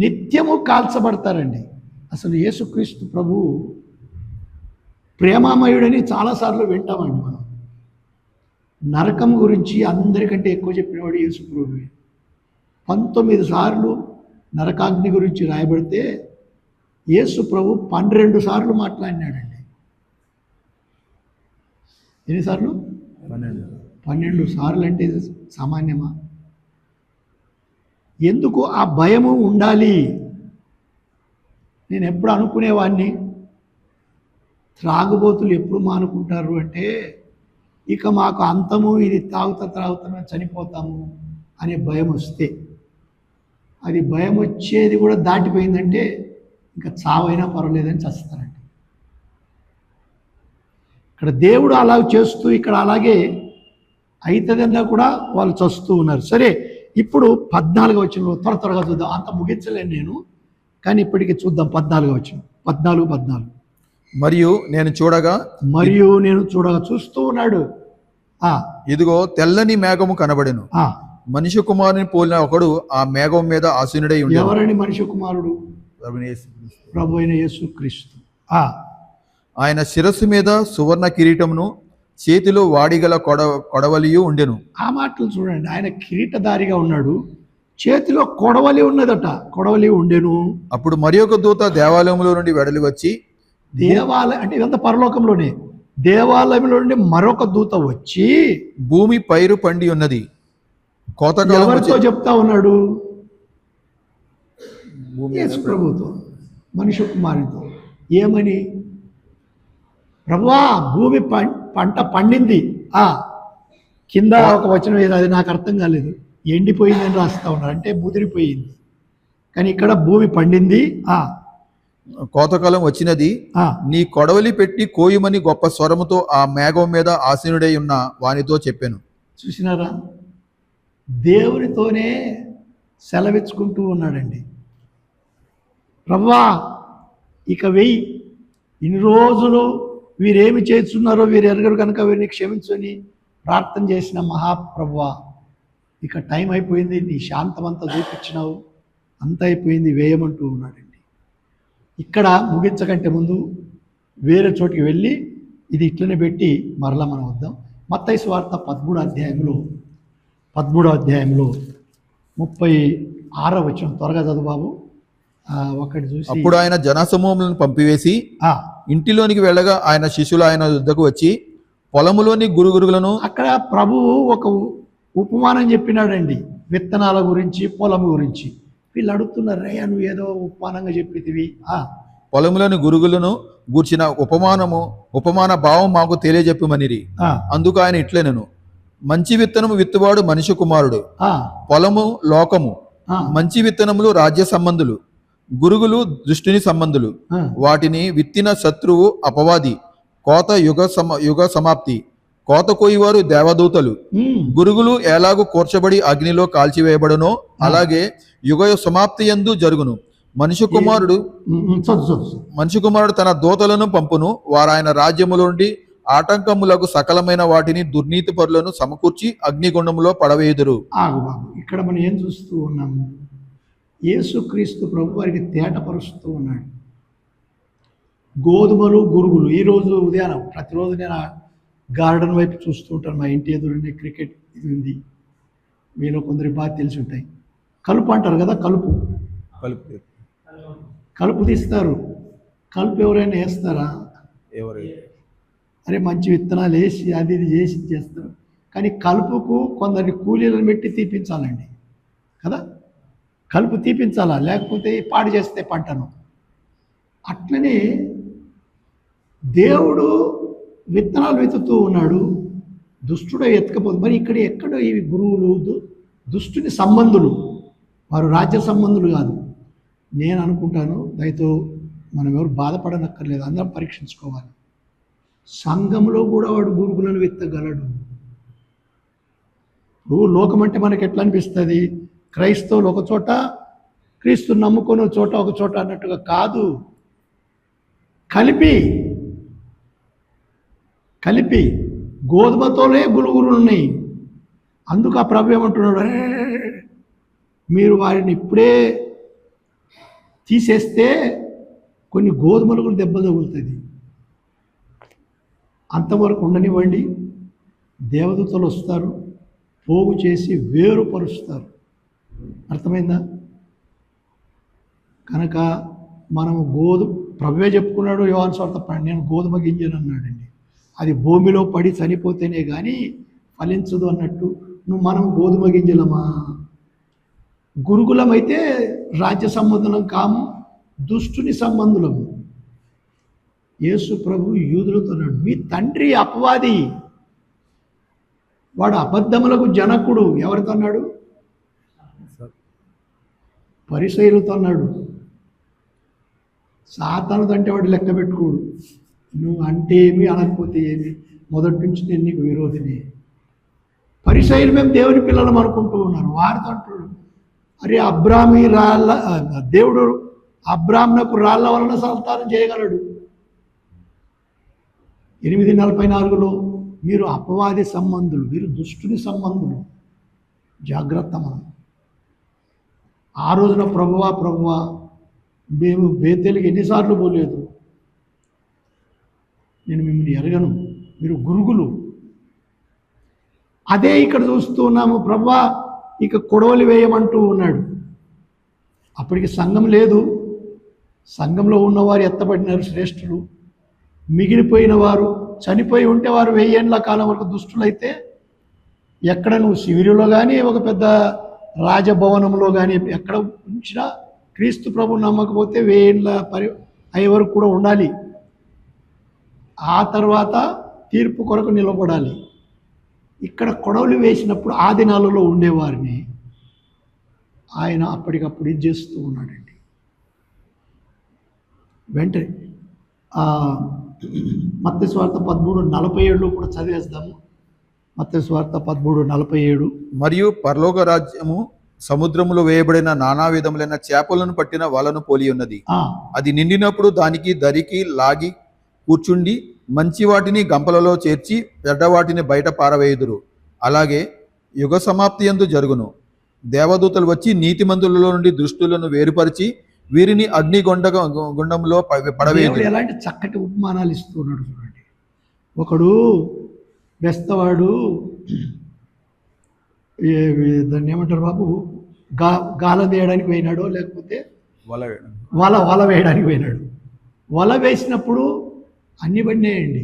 నిత్యము కాల్చబడతారండి. అసలు యేసుక్రీస్తు ప్రభువు ప్రేమామయుడని చాలాసార్లు వింటామండి మనం. నరకం గురించి అందరికంటే ఎక్కువ చెప్పినవాడు యేసు ప్రభువే. 19 సార్లు నరకాగ్ని గురించి రాయబడితే యేసు ప్రభు 12 సార్లు మాట్లాడినాడండి. ఎన్నిసార్లు? 12 సార్లు. అంటే సామాన్యమా? ఎందుకు ఆ భయము ఉండాలి? నేను ఎప్పుడు అనుకునేవాడిని, త్రాగుబోతులు ఎప్పుడు మానుకుంటారు అంటే, ఇక మాకు అంతము, ఇది తాగుతా మేము చనిపోతాము అనే భయం వస్తే, అది భయం వచ్చేది కూడా దాటిపోయిందంటే ఇంకా చావైనా పర్వాలేదని చస్తారండి. ఇక్కడ దేవుడు అలా చేస్తూ ఇక్కడ అలాగే అవుతుందన్నా కూడా వాళ్ళు చస్తూ ఉన్నారు. సరే, ఇప్పుడు 14వ వచనంలో త్వరగా చూద్దాం. అంత ముగించలేను నేను, కానీ ఇప్పటికీ చూద్దాం. 14వ వచనం, 14. మరియు నేను చూడగా చూస్తూ ఉన్నాడు. ఇదిగో తెల్లని మేఘము కనబడెను. మనిషి కుమారుని పోలిన ఒకడు ఆ మేఘం మీద ఆసీనుడై ఉండెను. ఎవరండి మనిషి కుమారుడు? ప్రభు అయిన యేసుక్రీస్తు. ఆయన శిరస్సు మీద సువర్ణ కిరీటమును, చేతిలో వాడిగల కొడవలియు ఉండెను. ఆ మాటలు చూడండి, ఆయన కిరీటధారిగా ఉన్నాడు, చేతిలో కొడవలి ఉన్నదట, కొడవలి ఉండెను. అప్పుడు మరి ఒక దూత దేవాలయంలో నుండి వెడలి వచ్చి, అంటే ఇదంతా పరలోకంలోనే, దేవాలయంలో నుండి మరొక దూత వచ్చి, భూమి పైరు పండి ఉన్నది, కోతకాలం ఎవరితో చెప్తా ఉన్నాడు? యేసు ప్రభుతో, మనిషి కుమారునితో. ఏమని? ప్రభువా, భూమి పంట పండింది. కింద ఒక వచనం ఏదో, అది నాకు అర్థం కాలేదు, ఎండిపోయిందని రాస్తా ఉన్నారు, అంటే ముదిరిపోయింది. కానీ ఇక్కడ భూమి పండింది, కోతకాలం వచ్చినది, నీ కొడవలి పెట్టి కోయుమని గొప్ప స్వరముతో ఆ మేఘం మీద ఆసీనుడై ఉన్న వానితో చెప్పాను. చూసినారా? దేవునితోనే సెలవిచ్చుకుంటూ ఉన్నాడండి. ప్రభువా, ఇక వెయ్యి, ఇన్ని రోజులు వీరేమి చేస్తున్నారో వీరు ఎరగరు కనుక వీరిని క్షమించని ప్రార్థన చేసిన మహాప్రభువా, ఇక టైం అయిపోయింది, నీ శాంతం అంతా చూపించినావు, అంత అయిపోయింది, వేయమంటూ ఉన్నాడండి. ఇక్కడ ముగించకంటే ముందు వేరే చోటికి వెళ్ళి ఇది ఇట్లనే పెట్టి మరలా మనం వద్దాం. మత్తయి సువార్త 13వ అధ్యాయంలో 36వ వచనం, త్వరగా చదువు బాబు. ఒకటి చూసి, అప్పుడు ఆయన జనసమూహములను పంపివేసి ఇంటిలోనికి వెళ్ళగా ఆయన శిష్యులు ఆయన యుద్ధకు వచ్చి పొలములోని గురుగులను, అక్కడ ప్రభువు ఒక ఉపమానం చెప్పినాడండి, విత్తనాల గురించి, పొలం గురించి. వీళ్ళు అడుగుతున్నారు, రయ్యా నువ్వు ఏదో ఉపమానంగా చెప్పితివి. పొలములోని గురుగులను గూర్చిన ఉపమాన భావం మాకు తెలియజెప్పమనిరి. అందుకు ఆయన ఇట్లనెను, మంచి విత్తనము విత్తువాడు మనిషి కుమారుడు, పొలము లోకము, మంచి విత్తనములు రాజ్య సంబంధులు, గురుగులు దృష్టిని సంబంధులు. వాటిని విత్తిన శత్రువు అపవాది, కోత యుగ సమాప్తి. కోత కోయివారు దేవదూతలు. గురుగులు ఎలాగూ కూర్చబడి అగ్నిలో కాల్చివేయబడునో అలాగే యుగ సమాప్తి యందు జరుగును. మనిషి కుమారుడు తన దూతలను పంపును, వారు ఆయన రాజ్యములో నుండి ఆటంకములకు సకలమైన వాటిని దుర్నీతి పరులను సమకూర్చి అగ్నిగుండములో పడవేయుదురు. ఇక్కడ మనం ఏం చూస్తూ ఉన్నాము? యేసుక్రీస్తు ప్రభు వారికి తేటపరుస్తూ ఉన్నాడు. గోధుమలు, గురుగులు. ఈరోజు ఉదయాన్నం ప్రతిరోజు నేను గార్డెన్ వైపు చూస్తూ ఉంటాను. మా ఇంటి ఎదురుండే క్రికెట్ ఇది ఉంది, మీలో కొందరికి బాగా తెలిసి ఉంటాయి. కలుపు అంటారు కదా, కలుపు తీస్తారు. కలుపు ఎవరైనా వేస్తారా? అరే మంచి విత్తనాలు వేసి అది ఇది చేసి చేస్తారు. కానీ కలుపుకు కొందరిని కూలీలను పెట్టి తీపించాలండి కదా, కలుపు తీపించాలా, లేకపోతే పాడు చేస్తే పంటను. అట్లనే దేవుడు విత్తనాలు వెతుకుతూ ఉన్నాడు. దుష్టుడు ఎత్తకపోదు. మరి ఇక్కడ ఎక్కడ ఇవి గురువులు దుష్టుని సంబంధులు, వారు రాజ్య సంబంధులు కాదు. నేను అనుకుంటాను, దయతో మనం ఎవరు బాధపడనక్కర్లేదు, అందరం పరీక్షించుకోవాలి. సంఘంలో కూడా వాడు గురుకులను వెత్తగలడు. లోకం అంటే మనకి ఎట్లా అనిపిస్తుంది, క్రైస్తవులు ఒక చోట, క్రీస్తుని నమ్ముకొని ఒక చోట అన్నట్టుగా కాదు. కలిపి గోధుమతోనే గురుగులు ఉన్నాయి. అందుకు ఆ ప్రభు ఏమంటున్నాడు, మీరు వారిని ఇప్పుడే తీసేస్తే కొన్ని గోధుమలు కూడా దెబ్బ తగులుతుంది, అంతవరకు ఉండనివ్వండి. దేవదూతలు వస్తారు, పోగు చేసి వేరుపరుస్తారు. అర్థమైందా? కనుక మనము ప్రభువే చెప్పుకున్నాడు, యోహాను సువార్త 12, నేను గోధుమ గింజను అన్నాడండి. అది భూమిలో పడి చనిపోతేనే కానీ ఫలించదు అన్నట్టు మనం గోధుమ గింజలమా? గురుకులమైతే రాజ్య సంబంధులం కాము, దుష్టుని సంబంధులము. యేసు ప్రభు యూదులతో అన్నాడు, మీ తండ్రి అపవాది, వాడు అబద్ధములకు జనకుడు. ఎవరితో అన్నాడు? పరిసయ్యులతో అన్నాడు. సాతానుతో అంటే వాడు లెక్క పెట్టుకోడు. నువ్వు అంటే ఏమి, అనకపోతే ఏమి, మొదటి నుంచి నేను నీకు విరోధిని. పరిసయ్యులు మేము దేవుని పిల్లలం అనుకుంటూ ఉన్నారు. వారితో అంటాడు, అరే దేవుడు అబ్రామునకు రాళ్ల వలన సంతానం చేయగలడు. 8:44లో మీరు అపవాది సంబంధులు, మీరు దుష్టుని సంబంధులు, జాగ్రత్త. మనం ఆ రోజున ప్రభువా మేము బేతేలుకి ఎన్నిసార్లు పోలేదు, నేను మిమ్మల్ని ఎరగను, మీరు గురుగులు. అదే ఇక్కడ చూస్తూ ఉన్నాము, ప్రభువా ఇక కొడవలి వేయమంటూ ఉన్నాడు. అప్పటికి సంఘం లేదు, సంఘంలో ఉన్నవారు ఎత్తబడినారు శ్రేష్ఠులు, మిగిలిపోయిన వారు చనిపోయి ఉంటే వారు 1000 ఏళ్ల కాలం వరకు దుష్టులైతే, ఎక్కడ నువ్వు శిబిరిలో కానీ ఒక పెద్ద రాజభవనంలో కానీ ఎక్కడ ఉంచినా క్రీస్తు ప్రభు నమ్మకపోతే 1000 ఏళ్ల అయ్యే వరకు కూడా ఉండాలి. ఆ తర్వాత తీర్పు కొరకు నిలబడాలి. ఇక్కడ కొడవలు వేసినప్పుడు ఆ దినాలలో ఉండేవారిని ఆయన అప్పటికప్పుడు ఇది చేస్తూ ఉన్నాడండి. వెంటనే మత్తయి సువార్త 13:47 కూడా చదివేస్తాము. మత్తయి సువార్త 13:47. మరియు పరలోక రాజ్యము సముద్రములో వేయబడిన నానా విధములైన చేపలను పట్టిన వలను పోలి ఉన్నది. అది నిండినప్పుడు దానికి దరికి లాగి కూర్చుండి మంచి వాటిని గంపలలో చేర్చి చెడ్డ వాటిని బయట పారవేయుదురు. అలాగే యుగ సమాప్తి యందు జరుగును. దేవదూతలు వచ్చి నీతిమంతులలో నుండి దుష్టులను వేరుపరిచి వీరిని గుండంలో పడవేయుదురు. ఎలాంటి చక్కటి ఉపమానాలు ఇస్తున్నాడు చూడండి. ఒకడు బెస్తవాడు, దాన్ని ఏమంటారు బాబు, గాలం వేయడానికి పోయినాడో లేకపోతే వల వేయడానికి పోయినాడు. వల వేసినప్పుడు అన్ని పడినాయండి.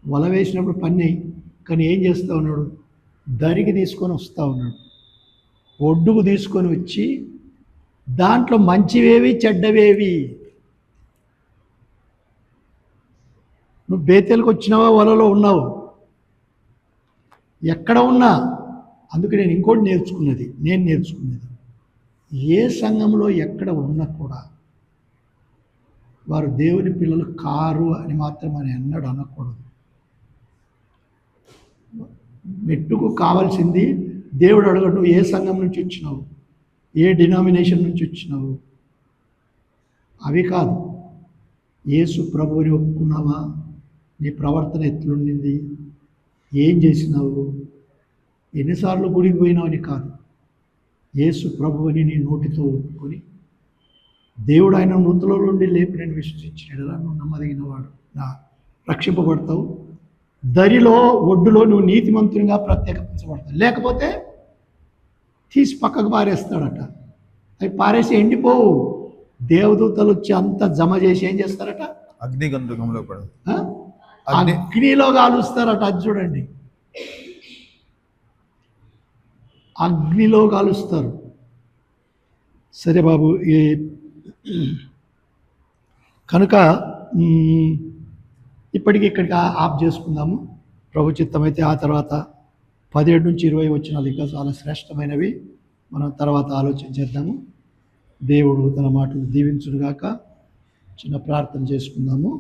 వల వేసినప్పుడు పడినాయి, కానీ ఏం చేస్తూ ఉన్నాడు, దరికి తీసుకొని వస్తూ ఉన్నాడు. ఒడ్డుకు తీసుకొని వచ్చి దాంట్లో మంచివేవి చెడ్డవేవి. నువ్వు బేతేలకు వచ్చినావా, వలలో ఉన్నావు, ఎక్కడ ఉన్నా. అందుకే నేను ఇంకోటి నేర్చుకున్నది ఏ సంఘంలో ఎక్కడ ఉన్నా కూడా వారు దేవుని పిల్లలు కారు అని మాత్రం అని అన్నాడు అనకూడదు. మెట్టుకు కావాల్సింది దేవుడు అడగడు, నువ్వు ఏ సంఘం నుంచి వచ్చినావు, ఏ డినామినేషన్ నుంచి వచ్చినావు, అవి కాదు. యేసు ప్రభువుని ఒప్పుకున్నావా, నీ ప్రవర్తన ఎట్లుండింది, ఏం చేసినావు, ఎన్నిసార్లు గుడికి పోయినావని కాదు. యేసు ప్రభువుని నీ నోటితో ఒప్పుకొని దేవుడు ఆయన మృతుల నుండి లేపినని విశ్వసించినాడు, నువ్వు నమ్మదగినవాడు, నా రక్షింపబడతావు. దరిలో ఒడ్డులో నువ్వు నీతిమంతునిగా ప్రత్యేకించబడతావు. లేకపోతే తీసి పక్కకు పారేస్తాడట. అవి పారేసి ఎండిపోవు. దేవదూతలు వచ్చి అంతా జమ చేసి ఏం చేస్తారట, అగ్నిలో కాలుస్తారట. అది చూడండి, అగ్నిలో కాలుస్తారు. సరే బాబు, కనుక ఇప్పటికి ఇక్కడికి ఆఫ్ చేసుకుందాము. ప్రభు చిత్తమైతే ఆ తర్వాత 17 నుంచి 20 వచనాలు ఇంకా చాలా శ్రేష్టమైనవి. మనం తర్వాత ఆలోచన చేద్దాము. దేవుడు తన మాటలు దీవించునుగాక. చిన్న ప్రార్థన చేసుకుందాము.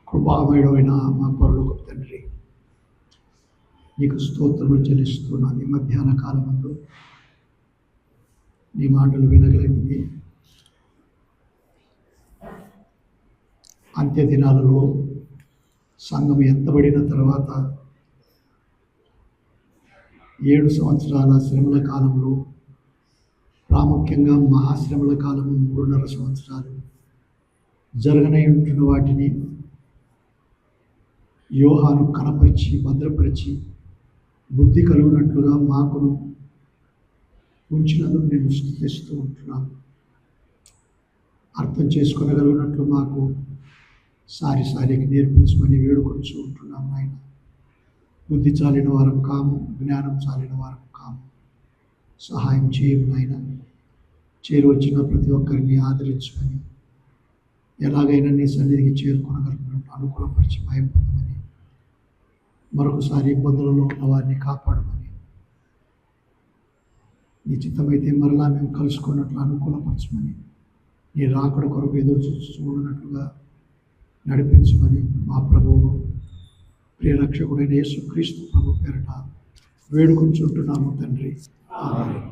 కృపామయుడైన మా పరలోకపు తండ్రి, నీకు స్తోత్రములు చెల్లిస్తున్నాను. ఈ మధ్యాహ్న కాలమందు నీ మాటలు వినగలిగింది. అంత్య దినాలలో సంఘం ఎత్తబడిన తర్వాత 7 సంవత్సరాల శ్రమల కాలంలో, ప్రాముఖ్యంగా మహాశ్రమల కాలము 3.5 సంవత్సరాలు జరగనై ఉంటున్న వాటిని యోహాను కనపరిచి భద్రపరిచి బుద్ధి కలుగునట్లుగా మాకును ఉంచినందుకు నేను స్తుతిస్తూ ఉంటున్నాను. అర్థం చేసుకోగలిగినట్లు మాకు సారికి నేర్పించమని వేడుకొంచు ఉంటున్నాము. ఆయన బుద్ధి చాలిన వారం కాము, జ్ఞానం చాలిన వారం కాము. సహాయం చేయము నాయన. చేరువచ్చిన ప్రతి ఒక్కరిని ఆదరించమని, ఎలాగైనా నీ సన్నిధికి చేరుకోగలిగినట్టు అనుకూలపరిచి భయం పొందమని, మరొకసారి ఇబ్బందులలో ఉన్న వారిని కాపాడమని, నీ చిత్తమైతే మరలా మేము కలుసుకున్నట్లు అనుకూలపరచమని, నీ రాకడ కొరకు ఏదో చూడనట్లుగా నడిపించమని మా ప్రభువు ప్రియరక్షకుడైన యేసుక్రీస్తు ప్రభు పేరట వేడుకొంచుంటున్నాము తండ్రి. ఆమేన్.